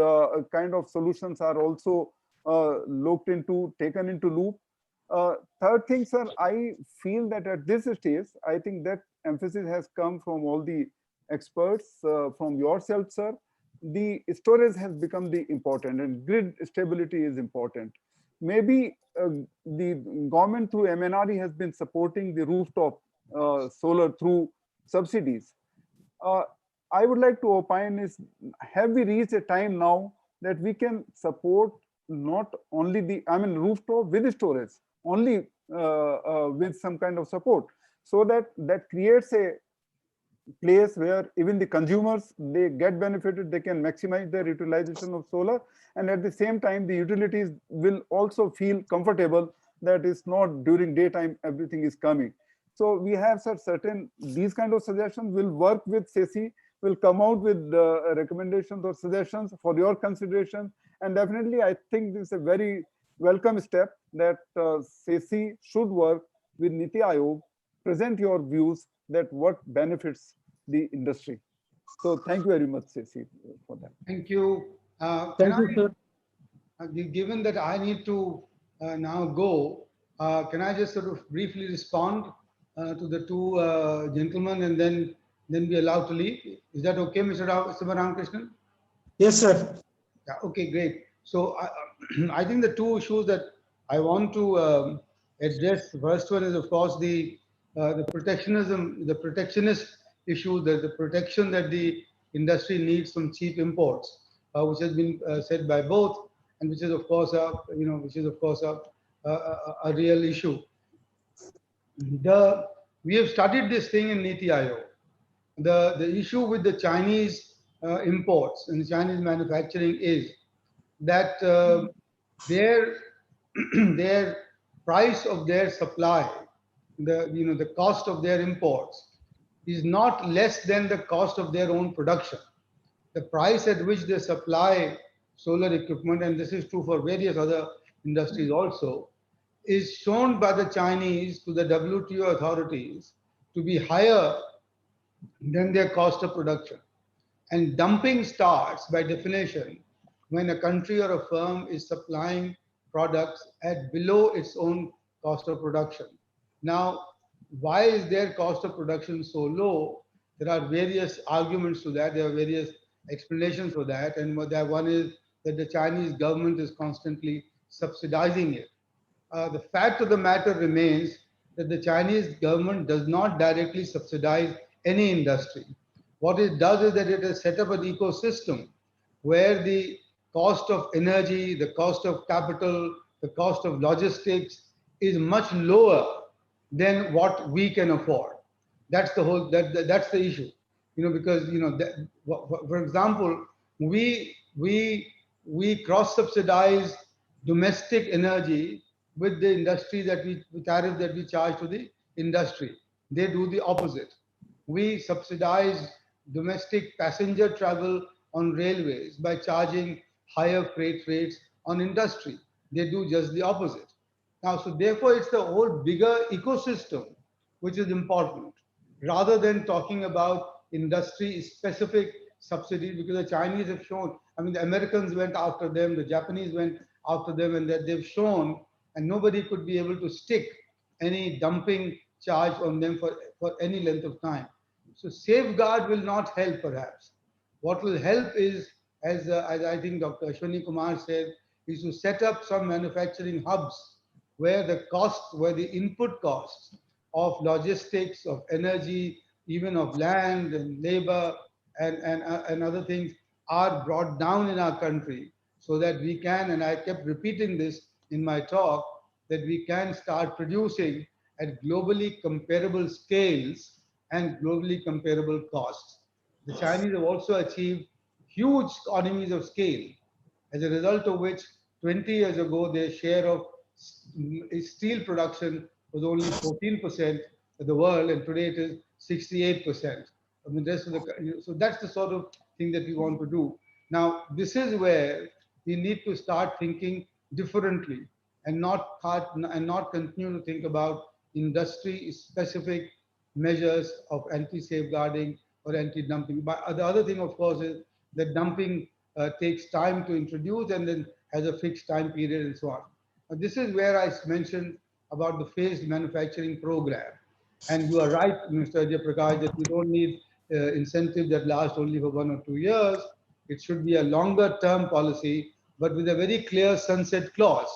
G: kind of solutions are also looked into, taken into loop. Third thing, sir, I feel that at this stage, I think that emphasis has come from all the experts, from yourself, sir. The storage has become the important, and grid stability is important. Maybe the government through MNRE has been supporting the rooftop solar through subsidies. I would like to opine is, have we reached a time now that we can support not only the, I mean, rooftop with storage, only with some kind of support, so that creates a place where even the consumers, they get benefited, they can maximize their utilization of solar, and at the same time the utilities will also feel comfortable that it's not during daytime everything is coming. So we have certain these kind of suggestions. Will work with SESI, will come out with recommendations or suggestions for your consideration, and definitely I think this is a very welcome step that SESI should work with Niti Aayog, present your views that what benefits the industry. So thank you very much, Ceci, for that.
H: Thank you.
D: Thank you, sir.
H: Given that I need to now go, can I just sort of briefly respond to the two gentlemen and then be allowed to leave? Is that okay, Mr. Sivaramakrishnan?
F: Yes, sir.
H: Yeah, okay, great. So I think the two issues that I want to address, the first one is, of course, the protectionism, the protectionist issue, the protection that the industry needs from cheap imports, which has been said by both, and which is, of course, a real issue. We have studied this thing in Niti Aayog. The issue with the Chinese imports and Chinese manufacturing is that their their price of their supply, the cost of their imports, is not less than the cost of their own production. The price at which they supply solar equipment, and this is true for various other industries also, is shown by the Chinese to the WTO authorities to be higher than their cost of production. And dumping starts by definition when a country or a firm is supplying products at below its own cost of production. Now, why is their cost of production so low? There are various arguments to that. There are various explanations for that. And one is that the Chinese government is constantly subsidizing it. The fact of the matter remains that the Chinese government does not directly subsidize any industry. What it does is that it has set up an ecosystem where the cost of energy, the cost of capital, the cost of logistics is much lower than what we can afford. That's the whole. That's the issue. Because for example, we cross subsidize domestic energy with the industry the tariff that we charge to the industry. They do the opposite. We subsidize domestic passenger travel on railways by charging higher freight rates on industry. They do just the opposite. Now, so therefore, it's the whole bigger ecosystem which is important rather than talking about industry specific subsidies, because the Chinese have shown, I mean, the Americans went after them, the Japanese went after them, and that they've shown, and nobody could be able to stick any dumping charge on them for any length of time. So safeguard will not help perhaps. What will help is, as I think Dr. Ashwani Kumar said, is to set up some manufacturing hubs where the input costs of logistics, of energy, even of land and labor and other things are brought down in our country, so that we can, and I kept repeating this in my talk, that we can start producing at globally comparable scales and globally comparable costs. The Chinese have also achieved huge economies of scale, as a result of which 20 years ago their share of steel production was only 14% of the world, and today it is 68%. I mean, so that's the sort of thing that we want to do. Now, this is where we need to start thinking differently and not continue to think about industry-specific measures of anti-safeguarding or anti-dumping. But the other thing, of course, is that dumping takes time to introduce and then has a fixed time period and so on. This is where I mentioned about the phased manufacturing program. And you are right, Mr. Ajay Prakash, that we don't need incentives that last only for 1 or 2 years. It should be a longer term policy, but with a very clear sunset clause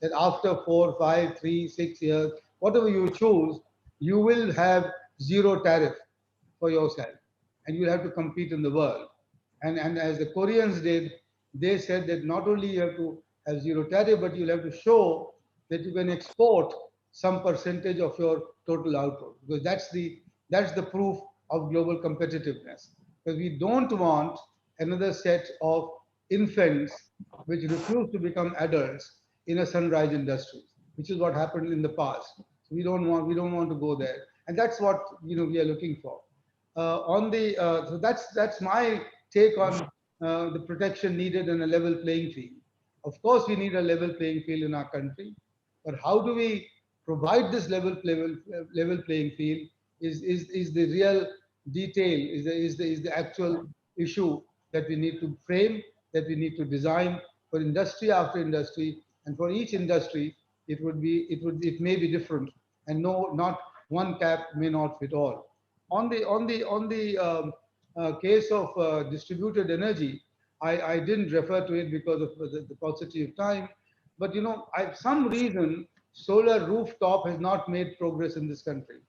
H: that after 4, 5, 3, 6 years, whatever you choose, you will have zero tariff for yourself and you have to compete in the world. And as the Koreans did, they said that not only you have to have zero tariff, but you'll have to show that you can export some percentage of your total output, because that's the proof of global competitiveness. Because we don't want another set of infants which refuse to become adults in a sunrise industry, which is what happened in the past. So we don't want to go there, and that's what we are looking for. So that's my take on the protection needed in a level playing field. Of course, we need a level playing field in our country, but how do we provide this level playing field is the real detail, is the actual issue that we need to frame, that we need to design for industry after industry, and for each industry it may be different, and no, not one cap may not fit all. On the case of distributed energy, I didn't refer to it because of the paucity of time, but some reason solar rooftop has not made progress in this country.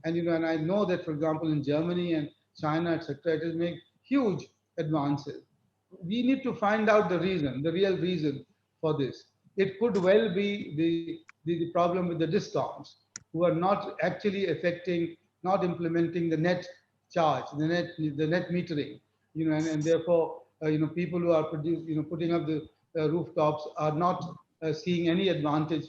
H: And and I know that, for example, in Germany and China, etc., it has made huge advances. We need to find out the reason, the real reason for this. It could well be the problem with the discoms, who are not actually affecting, not implementing the net charge, the net metering, and therefore, people who are putting up the rooftops are not seeing any advantage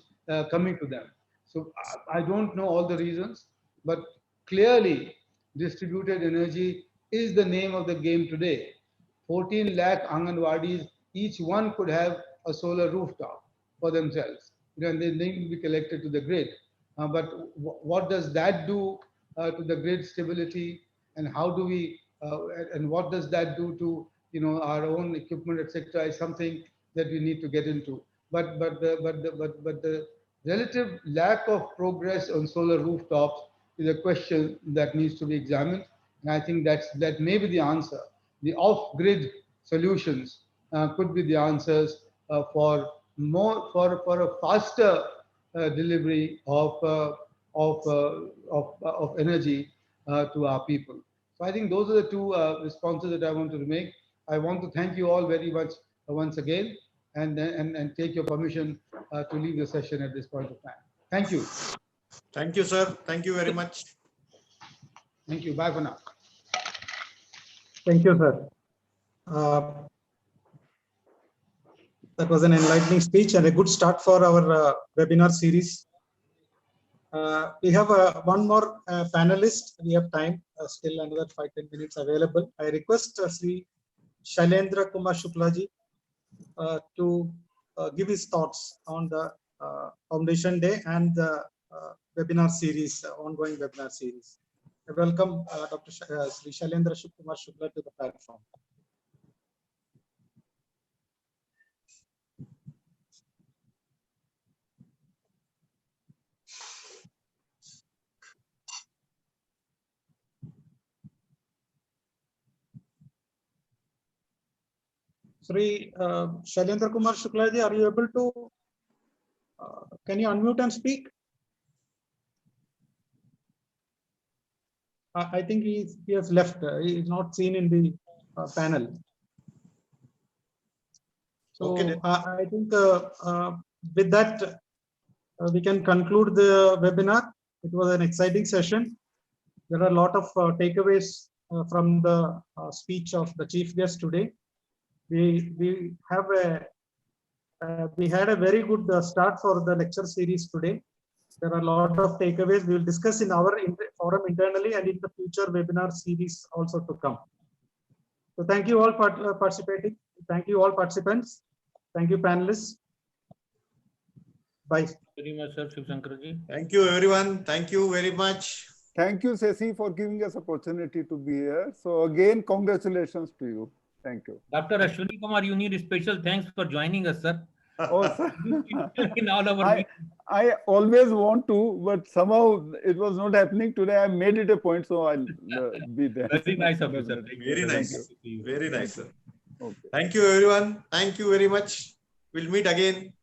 H: coming to them. So I don't know all the reasons, but clearly distributed energy is the name of the game today. 14 lakh Anganwadis, each one could have a solar rooftop for themselves, and they need to be connected to the grid. But what does that do to the grid stability, and how do we, and what does that do to our own equipment, etc., is something that we need to get into. But the relative lack of progress on solar rooftops is a question that needs to be examined, and I think that may be the answer. The off-grid solutions could be the answers for a faster delivery of energy to our people. So I think those are the two responses that I wanted to make. I want to thank you all very much once again, and take your permission to leave the session at this point of time. Thank you.
I: Thank you, sir. Thank you very much.
H: Thank you. Bye for now.
F: Thank you, sir. That was an enlightening speech and a good start for our webinar series. We have one more panelist. We have time, still another 5-10 minutes available. I request Sri Shailendra Shukla ji to give his thoughts on the Foundation Day and the webinar series, ongoing webinar series. I welcome Dr. Sri Shailendra Shukla to the platform. Sri Shailendra Shukla ji, are you able to, can you unmute and speak? I think he has left. He is not seen in the panel. So okay, I think with that, we can conclude the webinar. It was an exciting session. There are a lot of takeaways from the speech of the chief guest today. We had a very good start for the lecture series today. There are a lot of takeaways we will discuss in our forum internally and in the future webinar series also to come. So thank you all for participating. Thank you all participants. Thank you panelists. Bye.
E: Very much, sir. Shanker ji.
I: Thank you, everyone. Thank you very much.
G: Thank you, Sesi, for giving us opportunity to be here. So again, congratulations to you. Thank you.
E: Dr. Ashwini Kumar, you need special thanks for joining us, sir.
G: Oh, sir.
E: In all our
G: I always want to, but somehow it was not happening today. I made it a point, so I'll be there.
E: Very nice of you, sir.
I: Very nice. Very nice, sir.
G: Okay.
I: Thank you, everyone. Thank you very much. We'll meet again.